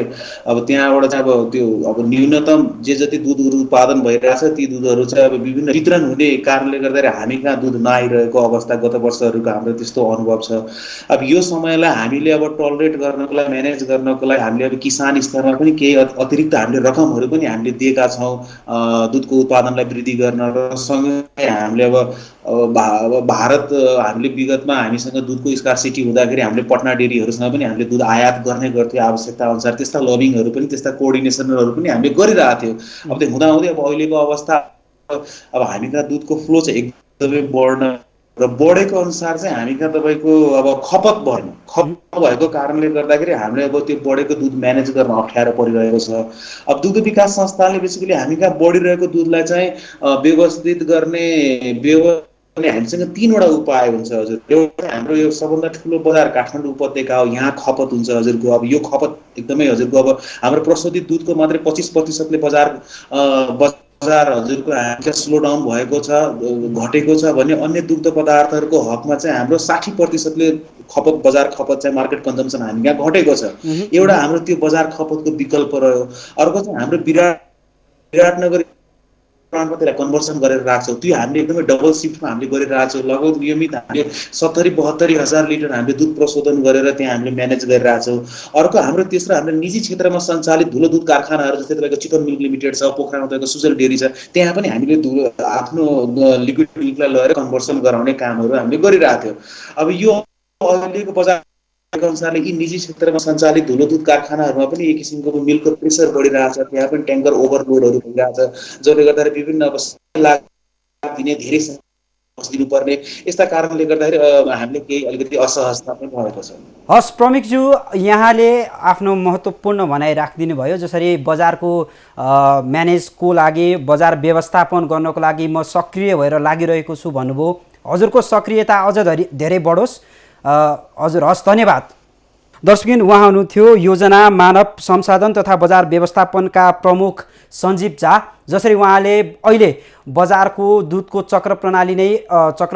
अब त्यहाँबाट चाहिँ अब त्यो अब न्यूनतम जे जति दुधहरू उत्पादन भइरहेछ ती दुधहरू चाहिँ अब विभिन्न वितरण हुने कारणले गर्दाखेरि हामी कहाँ दुध नआइरहेको अवस्था गत वर्षहरूको हाम्रो त्यस्तो अनुभव छ। अब यो समयलाई हामीले अब टलरेट गर्नको लागि, म्यानेज गर्नको लागि हामीले अब किसान स्तरमा पनि केही अतिरिक्त हामीले रकमहरू पनि हामीले दिएका छौँ दुधको उत्पादनलाई वृद्धि गर्न। र सँगै हामीले अब भारत हामीले विगतमा हामीसँग दुधको स्कार्सिटी हुँदाखेरि हामीले पटना डेरीहरूसँग पनि हामीले दुध आयात गर्ने गर्थ्यौँ आवश्यकता अनुसार। त्यस्ता लबिङहरू पनि, त्यस्ता कोअर्डिनेसनहरू पनि हामीले गरिरहेको थियौँ। अब त्यो हुँदाहुँदै अब अहिलेको अवस्था अब हामी कहाँ दुधको फ्लो चाहिँ एकदमै बढ्न र बढेको अनुसार चाहिँ हामी कहाँ तपाईँको अब खपत भएको कारणले गर्दाखेरि हामीले अब त्यो बढेको दुध म्यानेज गर्न अप्ठ्यारो परिरहेको छ। अब दुग्ध विकास संस्थानले बेसिकली हामी कहाँ बढिरहेको दुधलाई चाहिँ व्यवस्थित गर्ने हामीसँग 3वटा उपाय हुन्छ हजुर। एउटा हाम्रो यो सबभन्दा ठुलो बजार काठमाडौँ उपत्यका हो, यहाँ खपत हुन्छ हजुरको। अब यो खपत एकदमै हजुरको अब हाम्रो प्रशोधित दुधको मात्रै 25%ले बजार हजुरको हामीका स्लो डाउन भएको छ, घटेको छ भने अन्य दुग्ध पदार्थहरूको हकमा चाहिँ हाम्रो 60%ले बजार खपत चाहिँ मार्केट कन्जम्सन हामी यहाँ घटेको छ। एउटा हाम्रो त्यो बजार खपतको विकल्प रह्यो। अर्को चाहिँ हाम्रो विराटनगर प्रमाणपत्रलाई कन्भर्सन गरेर राख्छौँ, त्यो हामीले एकदमै डबल सिफ्टमा हामीले गरिरहेको छौँ। लगभग नियमित हामीले 70-72 हजार लिटर हामीले दुध प्रशोधन गरेर त्यहाँ हामीले म्यानेज गरिरहेको छौँ। अर्को हाम्रो तेस्रो हाम्रो निजी क्षेत्रमा सञ्चालित धुलो दुध कारखानाहरू जस्तै तपाईँको चिकन मिल्क लिमिटेड छ, पोखरामा तपाईँको सुजल डेरी छ, त्यहाँ पनि हामीले आफ्नो लिक्विड मिल्कलाई लगेर कन्भर्सन गराउने कामहरू हामीले गरिरहेको थियौँ। अब यो अहिलेको बजार अनुसारले यी निजी क्षेत्रमा सञ्चालित धुलो दुध कारखानाहरूमा पनि एक किसिमको मिल्कको प्रेसर बढिरहेछ, त्यहाँ पनि ट्याङ्कर ओभरलोडहरू भइरहेछ, जसले गर्दाखेरि विभिन्न अब दिने धेरै दिनुपर्ने यस्ता कारणले गर्दाखेरि हामीले केही अलिकति असहजता पनि भएको छ। हस् प्रमिकज्यू, यहाँले आफ्नो महत्त्वपूर्ण भनाइ राखिदिनु भयो। जसरी बजारको म्यानेजको लागि, बजार व्यवस्थापन गर्नको लागि म सक्रिय भएर लागिरहेको छु भन्नुभयो। हजुरको सक्रियता अझ धेरै बढोस्। हजुर हस्, धन्यवाद। दर्शकबिन, उहाँ हुनुहुन्थ्यो योजना मानव संसाधन तथा बजार व्यवस्थापनका प्रमुख सञ्जीव झा। जसरी उहाँले अहिले बजारको दुधको चक्र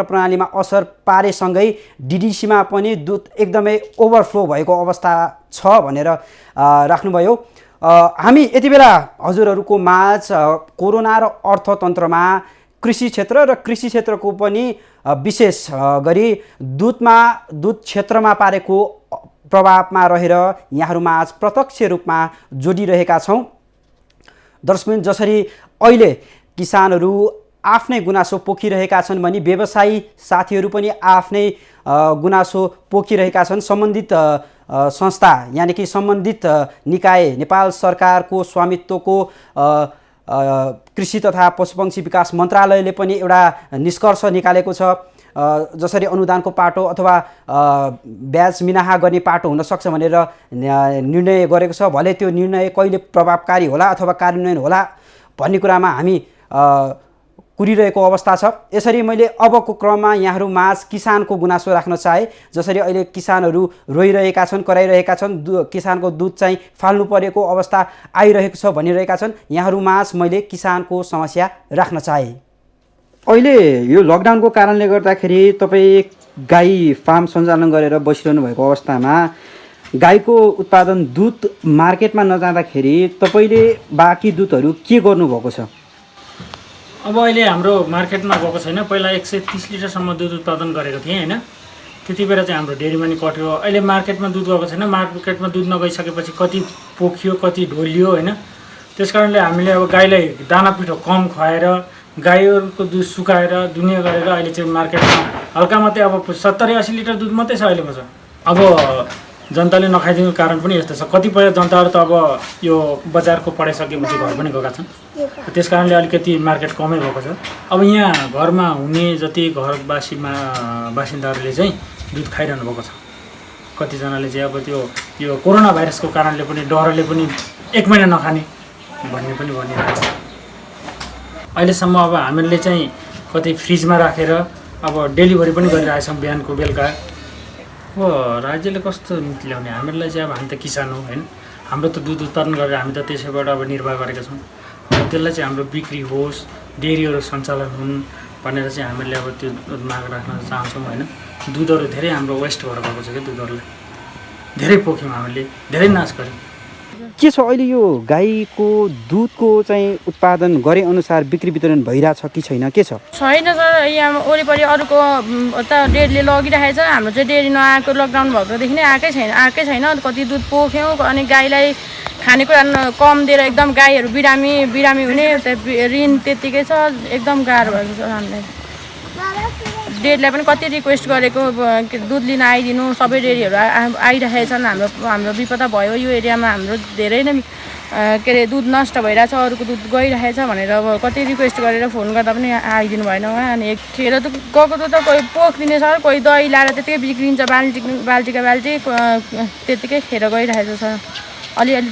प्रणालीमा असर पारेसँगै डिडिसीमा पनि दुध एकदमै ओभरफ्लो भएको अवस्था छ भनेर राख्नुभयो। हामी यति बेला हजुरहरूको माझ कोरोना र अर्थतन्त्रमा कृषि क्षेत्र र कृषि क्षेत्रको पनि विशेष गरी दुध क्षेत्रमा पारेको प्रभावमा रहेर यहाँहरूमा आज प्रत्यक्ष रूपमा जोडिरहेका छौँ। दर्शकबिन, जसरी अहिले किसानहरू आफ्नै गुनासो पोखिरहेका छन् भने व्यवसायी साथीहरू पनि आफ्नै गुनासो पोखिरहेका छन्। सम्बन्धित संस्था यानि कि सम्बन्धित निकाय नेपाल सरकारको स्वामित्वको कृषि तथा पशुपक्षी विकास मन्त्रालयले पनि एउटा निष्कर्ष निकालेको छ। जसरी अनुदानको पाटो अथवा ब्याज मिनाहा गर्ने पाटो हुन सक्छ भनेर निर्णय गरेको छ। भले त्यो निर्णय कहिले प्रभावकारी होला अथवा कार्यान्वयन होला भन्ने कुरामा हामी कुरिरहेको अवस्था छ। यसरी मैले अबको क्रममा यहाँहरू माझ किसानको गुनासो राख्न चाहे। जसरी अहिले किसानहरू रोइरहेका छन्, कराइरहेका छन्, किसानको दुध चाहिँ फाल्नु परेको अवस्था आइरहेको छ भनिरहेका छन्। यहाँहरू माझ मैले किसानको समस्या राख्न चाहे। अहिले यो लकडाउनको कारणले गर्दाखेरि तपाईँ गाई फार्म सञ्चालन गरेर बसिरहनु भएको अवस्थामा गाईको उत्पादन दुध मार्केटमा नजाँदाखेरि तपाईँले बाँकी दुधहरू के गर्नुभएको छ? अब अहिले हाम्रो मार्केटमा गएको छैन। पहिला 130 लिटरसम्म दुध उत्पादन गरेको थिएँ होइन। त्यति बेला चाहिँ हाम्रो डेरीमा नि कट्यो। अहिले मार्केटमा दुध गएको छैन। मार्केटमा दुध नगइसकेपछि कति पोखियो, कति ढोलियो होइन। त्यस कारणले हामीले अब गाईलाई दाना पिठो कम खुवाएर गाईहरूको दुध सुकाएर दुनियाँ गरेर अहिले चाहिँ मार्केटमा हल्का मात्रै अब 70-80 लिटर दुध मात्रै छ अहिलेको छ। अब जनताले नखाइदिनुको कारण पनि यस्तो छ। कतिपय जनताहरू त अब यो बजारको पढाइसकेपछि घर पनि गएका छन्। त्यस कारणले अलिकति मार्केट कमै भएको छ। अब यहाँ घरमा हुने जति घरवासीमा बासिन्दाहरूले चाहिँ दुध खाइरहनु भएको छ। कतिजनाले चाहिँ अब त्यो यो कोरोना भाइरसको कारणले पनि डरले पनि 1 महिना नखाने भन्ने पनि भनिरहेको छ। अहिलेसम्म अब हामीले चाहिँ कतै फ्रिजमा राखेर अब डेलिभरी पनि गरिरहेछौँ बिहानको बेलुका। अब राज्यले कस्तो नीति ल्याउने? हामीलाई चाहिँ अब हामी त किसान हो होइन। हाम्रो त दुध उत्पादन गरेर हामी त त्यसैबाट अब निर्वाह गरेका छौँ। त्यसलाई चाहिँ हाम्रो बिक्री होस्, डेरीहरू सञ्चालन हुन् भनेर चाहिँ हामीले अब त्यो माग राख्न चाहन्छौँ होइन। दुधहरू धेरै हाम्रो वेस्ट भएर गएको छ क्या। दुधहरूलाई धेरै पोख्यौँ हामीले, धेरै नाश गऱ्यौँ। के छ अहिले यो गाईको दुधको चाहिँ उत्पादन गरे अनुसार बिक्री वितरण भइरहेछ कि छैन? के छ? छैन सर। यहाँ वरिपरि अरूको त डेरीले लगिरहेको छ। हाम्रो चाहिँ डेरी नआएको लकडाउन भएकोदेखि नै आएकै छैन। कति दुध पोख्यौँ अनि गाईलाई खानेकुरा कम दिएर एकदम गाईहरू बिरामी हुने ऋण त्यत्तिकै छ। एकदम गाह्रो भएको छ हामीलाई। डेरीलाई पनि कति रिक्वेस्ट गरेको दुध लिन आइदिनु। सबै डेरीहरू आइरहेछन्। हाम्रो विपदा भयो यो एरियामा। हाम्रो धेरै नै के अरे दुध नष्ट भइरहेछ, अरूको दुध गइरहेछ भनेर अब कति रिक्वेस्ट गरेर फोन गर्दा पनि आइदिनु भएन उहाँ। अनि एकखेर त गएको दुध त कोही पोखिदिने सर, कोही दही लाएर त्यतिकै बिग्रिन्छ। बाल्टीका बाल्टी त्यतिकै खेर गइरहेछ सर। अलिअलि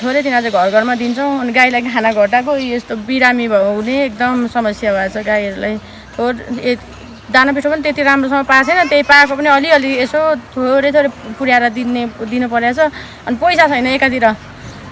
थोरै दिन चाहिँ घरमा दिन्छौँ। अनि गाईलाई खाना घटाएको यस्तो बिरामी हुने एकदम समस्या भएको छ गाईहरूलाई। दाना पिठो पनि त्यति राम्रोसँग पाएको छैन। त्यही पाएको पनि अलिअलि यसो थोरै पुर्याएर दिनु परेको छ। अनि पैसा छैन। एकातिर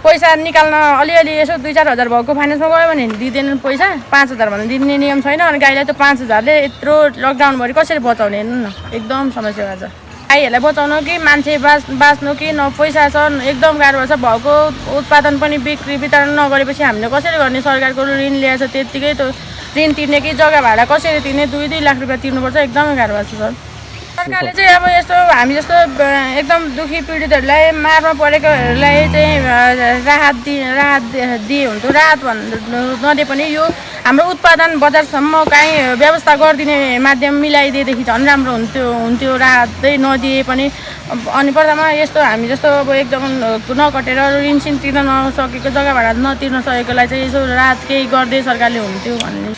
पैसा निकाल्न अलिअलि यसो 2-4 हजार भएको फाइनेन्समा गयो भने दिँदैनन् पैसा। 5,000 भन्दा दिने नियम छैन। अनि गाईलाई त 5,000ले यत्रो लकडाउनभरि कसरी बचाउने हेर्नु न। एकदम समस्या भएको छ। गाईहरूलाई बचाउनु कि मान्छे बाँच्नु कि न पैसा छ। एकदम गाह्रो छ। भएको उत्पादन पनि बिक्री वितरण नगरेपछि हामीले कसरी गर्ने? सरकारको ऋण ल्याएछ त्यत्तिकै त ऋण तिर्ने कि जग्गा भाडा कसरी तिर्ने? 2-2 लाख रुपियाँ तिर्नुपर्छ। एकदमै गाह्रो भएको छ सर। सरकारले चाहिँ अब यस्तो हामी जस्तो एकदम दुखी पीडितहरूलाई मारमा परेकोहरूलाई चाहिँ राहत दिए हुन्थ्यो। राहत नदिए पनि यो हाम्रो उत्पादन बजारसम्म काहीँ व्यवस्था गरिदिने माध्यम मिलाइदिएदेखि झन् राम्रो हुन्थ्यो। राहतै नदिए पनि अनि प्रथममा यस्तो हामी जस्तो अब एकदम नकटेर ऋण सिन तिर्न नसकेको, जग्गा भाडा नतिर्न सकेकोलाई चाहिँ यसो राहत केही गर्दै सरकारले हुन्थ्यो भन्ने।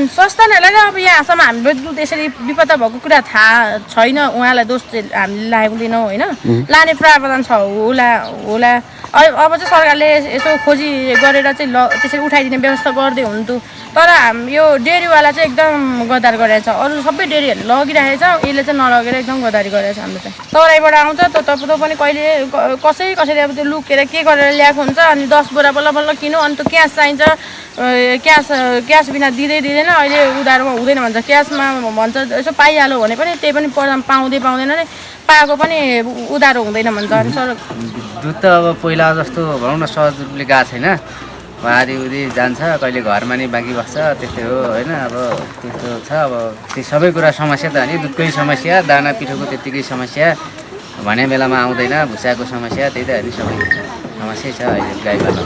संस्थानहरूलाई अब यहाँसम्म हामीले दुध यसरी विपदा भएको कुरा थाहा छैन। उहाँलाई दोष हामीले लाग्दैनौँ होइन। लाने प्रावधान छ होला। अब चाहिँ सरकारले यसो खोजी गरेर चाहिँ त्यसरी उठाइदिने व्यवस्था गर्दै हुन्थ्यो। तर यो डेरीवाला चाहिँ एकदम गदार गरेछ। अरू सबै डेरीहरूले लगिरहेछ, यसले चाहिँ नलगेर एकदम गदारी गरेछ। हाम्रो चाहिँ तराईबाट आउँछ त्यो पनि कहिले कसरी अब त्यो लुकेर के गरेर ल्याएको हुन्छ। अनि 10 बोरा बल्ल किन्नु। अनि त्यो क्यास चाहिन्छ। क्यास बिना दिँदैन। अहिले उधारोमा हुँदैन भन्छ। क्यासमा भन्छ यसो पाइहाल्यो भने पनि त्यही पनि पाउँदैन नि। पाएको पनि उधारो हुँदैन भन्छ। अनि सर दुध त अब पहिला जस्तो भनौँ न सहज रूपले गएको छैन। आधी जान्छ, कहिले घरमा नि बाँकी बस्छ, त्यस्तै हो होइन। अब त्यस्तो छ। अब त्यो सबै कुरा समस्या त नि दुधकै समस्या, दाना पिठोको त्यत्तिकै समस्या, भने बेलामा आउँदैन, भुसाको समस्या, त्यही त नि सबै समस्या छ अहिले गाईपालन।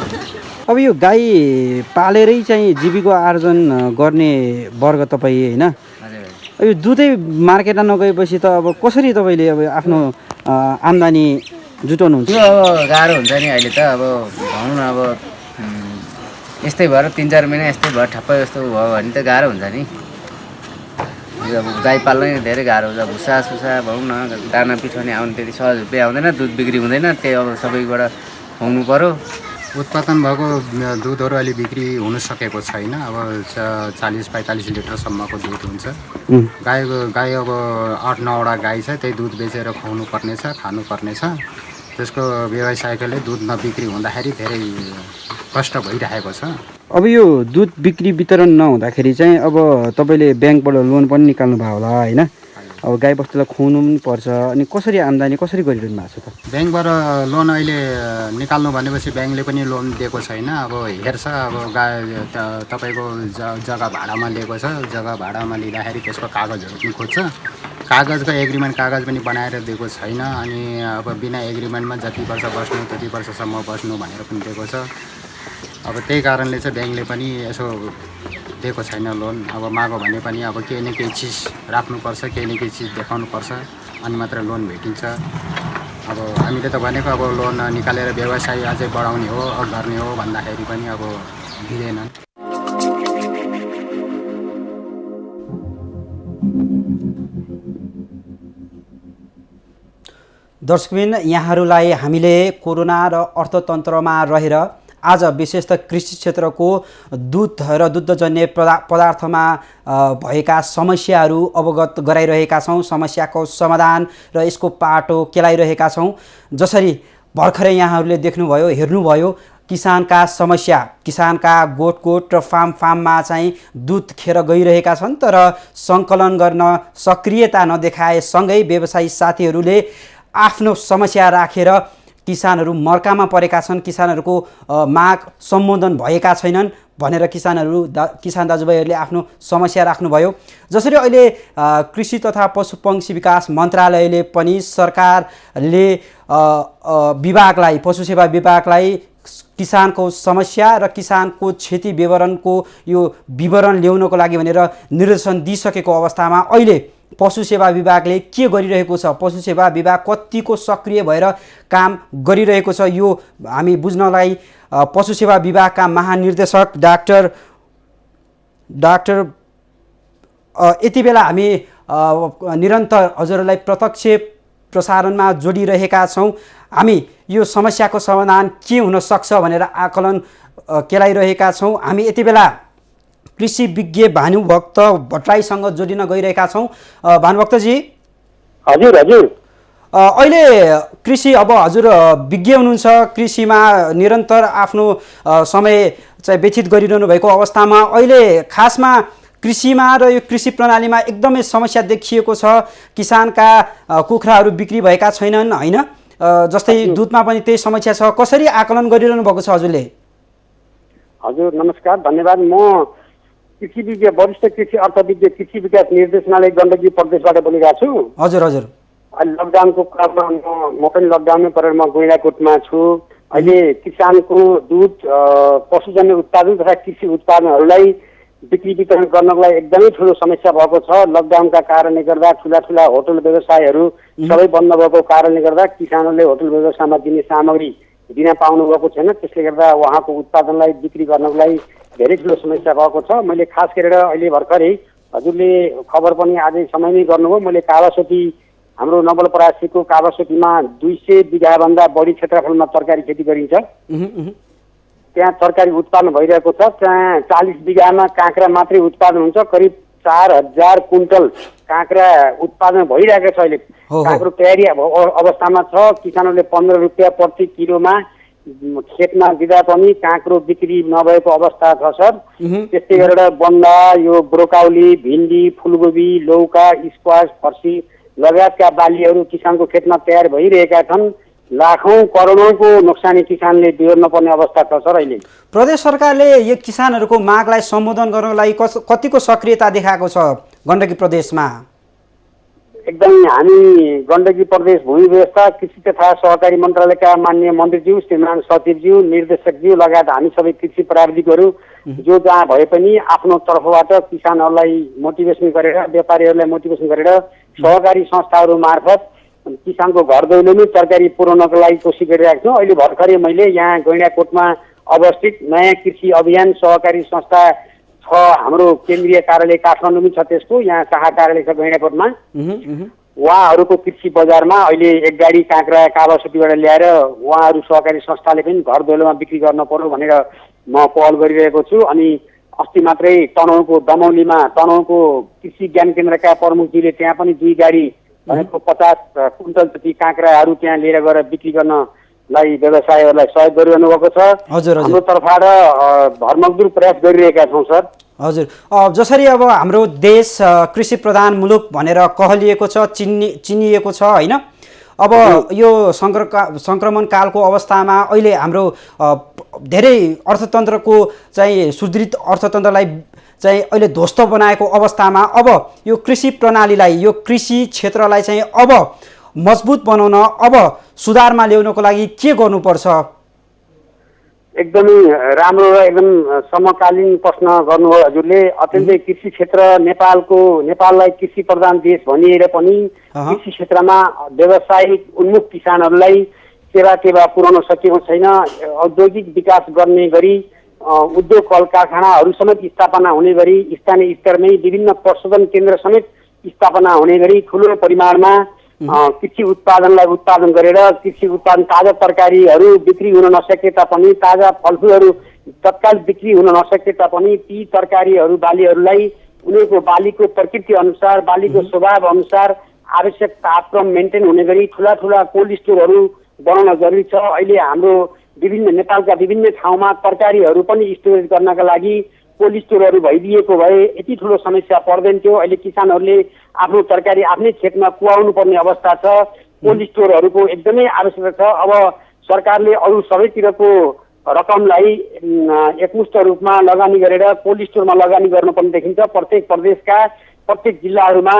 अब यो गाई पालेरै चाहिँ जीविका आर्जन गर्ने वर्ग तपाईँ होइन, हजुर अब यो दुधै मार्केटमा नगएपछि त अब कसरी तपाईँले अब आफ्नो आम्दानी जुटाउनुहुन्छ? त्यो अब गाह्रो हुन्छ नि अहिले त अब भनौँ न अब यस्तै भएर 3-4 महिना यस्तै भएर ठप्पै जस्तो भयो भने त गाह्रो हुन्छ नि। अब गाई पाल्नै धेरै गाह्रो हुन्छ। भुसा सुसा भनौँ न दाना पिठो नि आउनु त्यति सहज रूपले आउँदैन, दुध बिक्री हुँदैन, त्यही अब सबैबाट खुवाउनु पऱ्यो। उत्पादन भएको दुधहरू अहिले बिक्री हुन सकेको छैन। अब 40-45 लिटरसम्मको दुध हुन्छ। गाई अब 8-9वटा गाई छ, त्यही दुध बेचेर खुवाउनु पर्नेछ, खानुपर्नेछ। त्यसको व्यवसायिकले दुध नबिक्री हुँदाखेरि धेरै कष्ट भइरहेको छ। अब यो दुध बिक्री वितरण नहुँदाखेरि चाहिँ अब तपाईँले ब्याङ्कबाट लोन पनि निकाल्नु भयो होला होइन? अब गाईबस्तुलाई खुवाउनु पनि पर्छ, अनि कसरी आम्दानी कसरी गरिरहनु भएको छ त? ब्याङ्कबाट लोन अहिले निकाल्नु भनेपछि ब्याङ्कले पनि लोन दिएको छैन। अब हेर्छ, अब तपाईँको जग्गा भाडामा लिएको छ, जग्गा भाडामा लिँदाखेरि त्यसको कागजहरू पनि खोज्छ। कागजको एग्रिमेन्ट कागज पनि बनाएर दिएको छैन। अनि अब बिना एग्रिमेन्टमा जति वर्ष बस्नु त्यति वर्षसम्म बस्नु भनेर पनि दिएको छ। अब त्यही कारणले चाहिँ ब्याङ्कले पनि यसो दिएको छैन लोन। अब मागो भने पनि अब केही न केही चिज राख्नुपर्छ, केही न केही चिज देखाउनुपर्छ, अनि मात्र लोन भेटिन्छ। अब हामीले त भनेको अब लोन निकालेर व्यवसाय अझै बढाउने हो, गर्ने हो भन्दाखेरि पनि अब दिँदैनन्। दर्शकबिन, यहाँहरूलाई हामीले कोरोना र अर्थतन्त्रमा रहेर आज विशेष त कृषि क्षेत्रको दुध र दुग्धजन्य पदार्थमा भएका समस्याहरू अवगत गराइरहेका छौँ, समस्याको समाधान र यसको पाटो केलाइरहेका छौँ। जसरी भर्खरै यहाँहरूले देख्नुभयो, हेर्नुभयो, किसानका समस्या, किसानका गोठ र फार्ममा चाहिँ दुध खेर गइरहेका छन्, तर सङ्कलन गर्न सक्रियता नदेखाएसँगै व्यवसायी साथीहरूले आफ्नो समस्या राखेर किसानहरू मर्कामा परेका छन्, किसानहरूको माग सम्बोधन भएका छैनन् भनेर किसान दाजुभाइहरूले आफ्नो समस्या राख्नुभयो। जसरी अहिले कृषि तथा पशुपक्षी विकास मन्त्रालयले पनि सरकारले विभागलाई, पशु सेवा विभागलाई किसानको समस्या र किसानको क्षति विवरणको यो विवरण ल्याउनको लागि भनेर निर्देशन दिइसकेको अवस्थामा अहिले पशु सेवा विभागले के गरिरहेको छ, पशु सेवा विभाग कतिको सक्रिय भएर काम गरिरहेको छ, यो हामी बुझ्नलाई पशु सेवा विभागका महानिर्देशक डाक्टर यति बेला हामी निरन्तर हजुरहरूलाई प्रत्यक्ष प्रसारणमा जोडिरहेका छौँ। हामी यो समस्याको समाधान के हुन सक्छ भनेर आकलन केलाइरहेका छौँ। हामी यति बेला कृषि विज्ञ भानुभक्त भट्टराईसँग जोडिन गइरहेका छौँ। भानुभक्तजी, हजुर हजुर, अहिले कृषि, अब हजुर विज्ञ हुनुहुन्छ, कृषिमा निरन्तर आफ्नो समय चाहिँ व्यतीत गरिरहनु भएको अवस्थामा अहिले खासमा कृषिमा र यो कृषि प्रणालीमा एकदमै समस्या देखिएको छ। किसानका कुखुराहरू बिक्री भएका छैनन् होइन, जस्तै दुधमा पनि त्यही समस्या छ। कसरी आकलन गरिरहनु भएको छ हजुरले? हजुर नमस्कार, धन्यवाद। म कृषि विज्ञ, वरिष्ठ कृषि अर्थविज्ञ, कृषि विकास निर्देशनालय गण्डकी प्रदेशबाट बोलिरहेको छु। हजुर हजुर, अहिले लकडाउनको क्रममा म पनि लकडाउनमै परेर म गैँडाकोटमा छु। अहिले किसानको दुध, पशुजन्य उत्पादन तथा कृषि उत्पादनहरूलाई बिक्री वितरण गर्नको लागि एकदमै ठुलो समस्या भएको छ। लकडाउनका कारणले गर्दा ठुला ठुला होटल व्यवसायहरू सबै बन्द भएको कारणले गर्दा किसानहरूले होटल व्यवसायमा दिने सामग्री दिन पाउनु भएको छैन। त्यसले गर्दा उहाँको उत्पादनलाई बिक्री गर्नको लागि धेरै ठुलो समस्या भएको छ। मैले खास गरेर अहिले भर्खरै हजुरले खबर पनि आजै समयमै गर्नुभयो, मैले कावासोती, हाम्रो नवलपरासीको कावासोतीमा 200 बिघाभन्दा बढी क्षेत्रफलमा तरकारी खेती गरिन्छ। त्यहाँ तरकारी उत्पादन भइरहेको छ। त्यहाँ 40 बिघामा काँक्रा मात्रै उत्पादन हुन्छ। करिब 4000 कुन्टल काँक्रा उत्पादन भइरहेको छ। अहिले काँक्रो तयारी अवस्थामा छ। किसानहरूले 15 रुपियाँ प्रति किलोमा खेतमा दिँदा पनि काँक्रो बिक्री नभएको अवस्था छ सर। त्यस्तै गरेर बन्दा, यो ब्रोकाउली, भिन्डी, फुलकोपी, लौका, स्क्वास, फर्सी लगायतका बालीहरू किसानको खेतमा तयार भइरहेका छन्। लाखौं करोडौंको नोक्सानी किसानले बिहोर्न पर्ने अवस्था छ सर। अहिले प्रदेश सरकारले यो किसानहरूको मागलाई सम्बोधन गर्नको लागि कतिको सक्रियता देखाएको छ गण्डकी प्रदेशमा? एकदम हामी गण्डकी प्रदेश भूमि व्यवस्था कृषि तथा सहकारी मन्त्रालयका माननीय मन्त्रीज्यू श्रीमान सचिवज्यू निर्देशकज्यू लगायत हामी सबै कृषि प्राविधिकहरू जो जहाँ भए पनि आफ्नो तर्फबाट किसानहरूलाई मोटिभेसन गरेर व्यापारीहरूलाई मोटिभेसन गरेर सहकारी संस्थाहरू मार्फत किसानको घर दैलोमै तरकारी पुर्याउनको लागि कोसिस गरिरहेको छौँ। अहिले भर्खरै मैले यहाँ गैँडाकोटमा अवस्थित नयाँ कृषि अभियान सहकारी संस्था छ, हाम्रो केन्द्रीय कार्यालय काठमाडौँमै छ, त्यसको यहाँ शाखा कार्यालय छ गैँडाकोटमा। उहाँहरूको कृषि बजारमा अहिले एक गाडी काँक्रा कावासुतीबाट ल्याएर उहाँहरू सहकारी संस्थाले पनि घर दैलोमा बिक्री गर्न पर्यो भनेर म पहल गरिरहेको छु। अनि अस्ति मात्रै तनहुँको दमौलीमा तनहुँको कृषि ज्ञान केन्द्रका प्रमुखजीले त्यहाँ पनि 2 गाडी भनेको 50 कुन्टल जति काँक्राहरू त्यहाँ लिएर गएर बिक्री गर्नलाई व्यवसायहरूलाई सहयोग गरिरहनु भएको छ। हाम्रो तर्फबाट भरमग्दुर प्रयास गरिरहेका छौँ सर। हजुर, जसरी अब हाम्रो देश कृषि प्रधान मुलुक भनेर कहलिएको छ, चिनिएको छ होइन, अब यो सङ्क्रमण कालको अवस्थामा अहिले हाम्रो धेरै अर्थतन्त्रको चाहिँ सुदृढ अर्थतन्त्रलाई चाहिँ अहिले ध्वस्त बनाएको अवस्थामा अब यो कृषि प्रणालीलाई, यो कृषि क्षेत्रलाई चाहिँ अब मजबुत बनाउन, अब सुधारमा ल्याउनको लागि के गर्नुपर्छ? एकदमै राम्रो र एकदम समकालीन प्रश्न गर्नुभयो हजुरले। अत्यन्तै कृषि क्षेत्र नेपाललाई कृषि प्रधान देश भनिएर पनि कृषि क्षेत्रमा व्यावसायिक उन्मुख किसानहरूलाई सेवा पुर्याउन सकेको छैन। औद्योगिक विकास गर्ने गरी उद्योग कल कारखानाहरू समेत स्थापना हुने गरी स्थानीय स्तरमै विभिन्न प्रशोधन केन्द्र समेत स्थापना हुने गरी ठुलो परिमाणमा कृषि उत्पादनलाई उत्पादन गरेर कृषि उत्पादन ताजा तरकारीहरू बिक्री हुन नसके तापनि, ताजा फलफुलहरू तत्काल बिक्री हुन नसके तापनि ती तरकारीहरू बालीहरूलाई उनीहरूको बालीको प्रकृति अनुसार, बालीको स्वभाव अनुसार आवश्यक तापक्रम मेन्टेन हुने गरी ठुला कोल्ड स्टोरहरू बनाउन जरुरी छ। अहिले हाम्रो नेपालका विभिन्न ठाउँमा तरकारीहरू पनि स्टोरेज गर्नका लागि कोल्ड स्टोरहरू भइदिएको भए यति ठुलो समस्या पर्दैन थियो। अहिले किसानहरूले आफ्नो तरकारी आफ्नै खेतमा कुहाउनु पर्ने अवस्था छ। कोल्ड स्टोरहरूको एकदमै आवश्यकता छ। अब सरकारले अरू सबैतिरको रकमलाई एकमुष्ट रूपमा लगानी गरेर कोल्ड स्टोरमा लगानी गर्नुपर्ने देखिन्छ। प्रत्येक प्रदेशका प्रत्येक जिल्लाहरूमा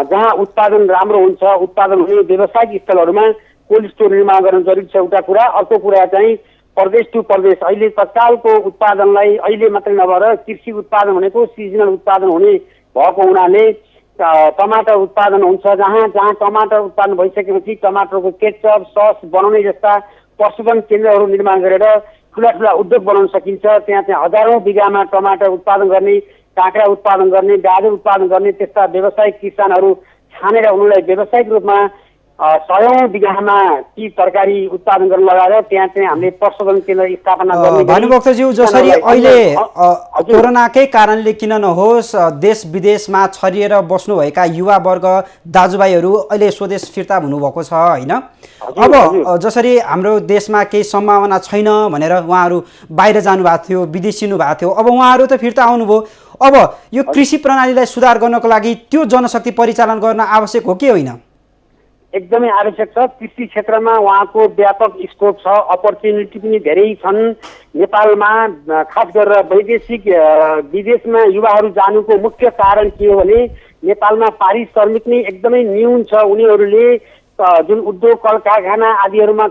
जहाँ उत्पादन राम्रो हुन्छ, उत्पादन हुने व्यावसायिक स्थलहरूमा कोल्ड स्टोर निर्माण गर्न जरुरी छ, एउटा कुरा। अर्को कुरा चाहिँ प्रदेश टु प्रदेश अहिले तत्कालको उत्पादनलाई अहिले मात्रै नभएर कृषि उत्पादन भनेको सिजनल उत्पादन हुने भएको हुनाले टमाटर उत्पादन हुन्छ, जहाँ टमाटर उत्पादन भइसकेपछि टमाटरको केचअप, सस बनाउने जस्ता प्रशोधन केन्द्रहरू निर्माण गरेर ठुला उद्योग बनाउन सकिन्छ। त्यहाँ हजारौँ बिघामा टमाटर उत्पादन गर्ने, काँक्रा उत्पादन गर्ने, गाजर उत्पादन गर्ने त्यस्ता व्यावसायिक किसानहरू छानेर उनीहरूलाई व्यावसायिक रूपमा 100औं बिघामा ती तरकारी उत्पादन गर्न लगाएर त्यहाँ चाहिँ हामीले प्रशोधन केन्द्र स्थापना गर्ने। भानुभक्तज्यू, जसरी अहिले कोरोनाकै कारणले किन नहोस् देश विदेशमा छरिएर बस्नुभएका युवा वर्ग दाजुभाइहरू अहिले स्वदेश फिर्ता हुनुभएको छ होइन, अब जसरी हाम्रो देशमा केही सम्भावना छैन भनेर उहाँहरू बाहिर जानुभएको थियो, विदेशिनु भएको थियो, अब उहाँहरू त फिर्ता आउनुभयो। अब यो कृषि प्रणालीलाई सुधार गर्नको लागि त्यो जनशक्ति परिचालन गर्न आवश्यक हो कि होइन? एकदमै आवश्यक छ। कृषि क्षेत्रमा उहाँको व्यापक स्कोप छ, अपर्च्युनिटी पनि धेरै छन्। नेपालमा खास गरेर विदेशमा युवाहरू जानुको मुख्य कारण के हो भने नेपालमा पारिश्रमिक नै एकदमै न्यून छ। उनीहरूले जुन उद्योग कल कारखाना आदिहरूमा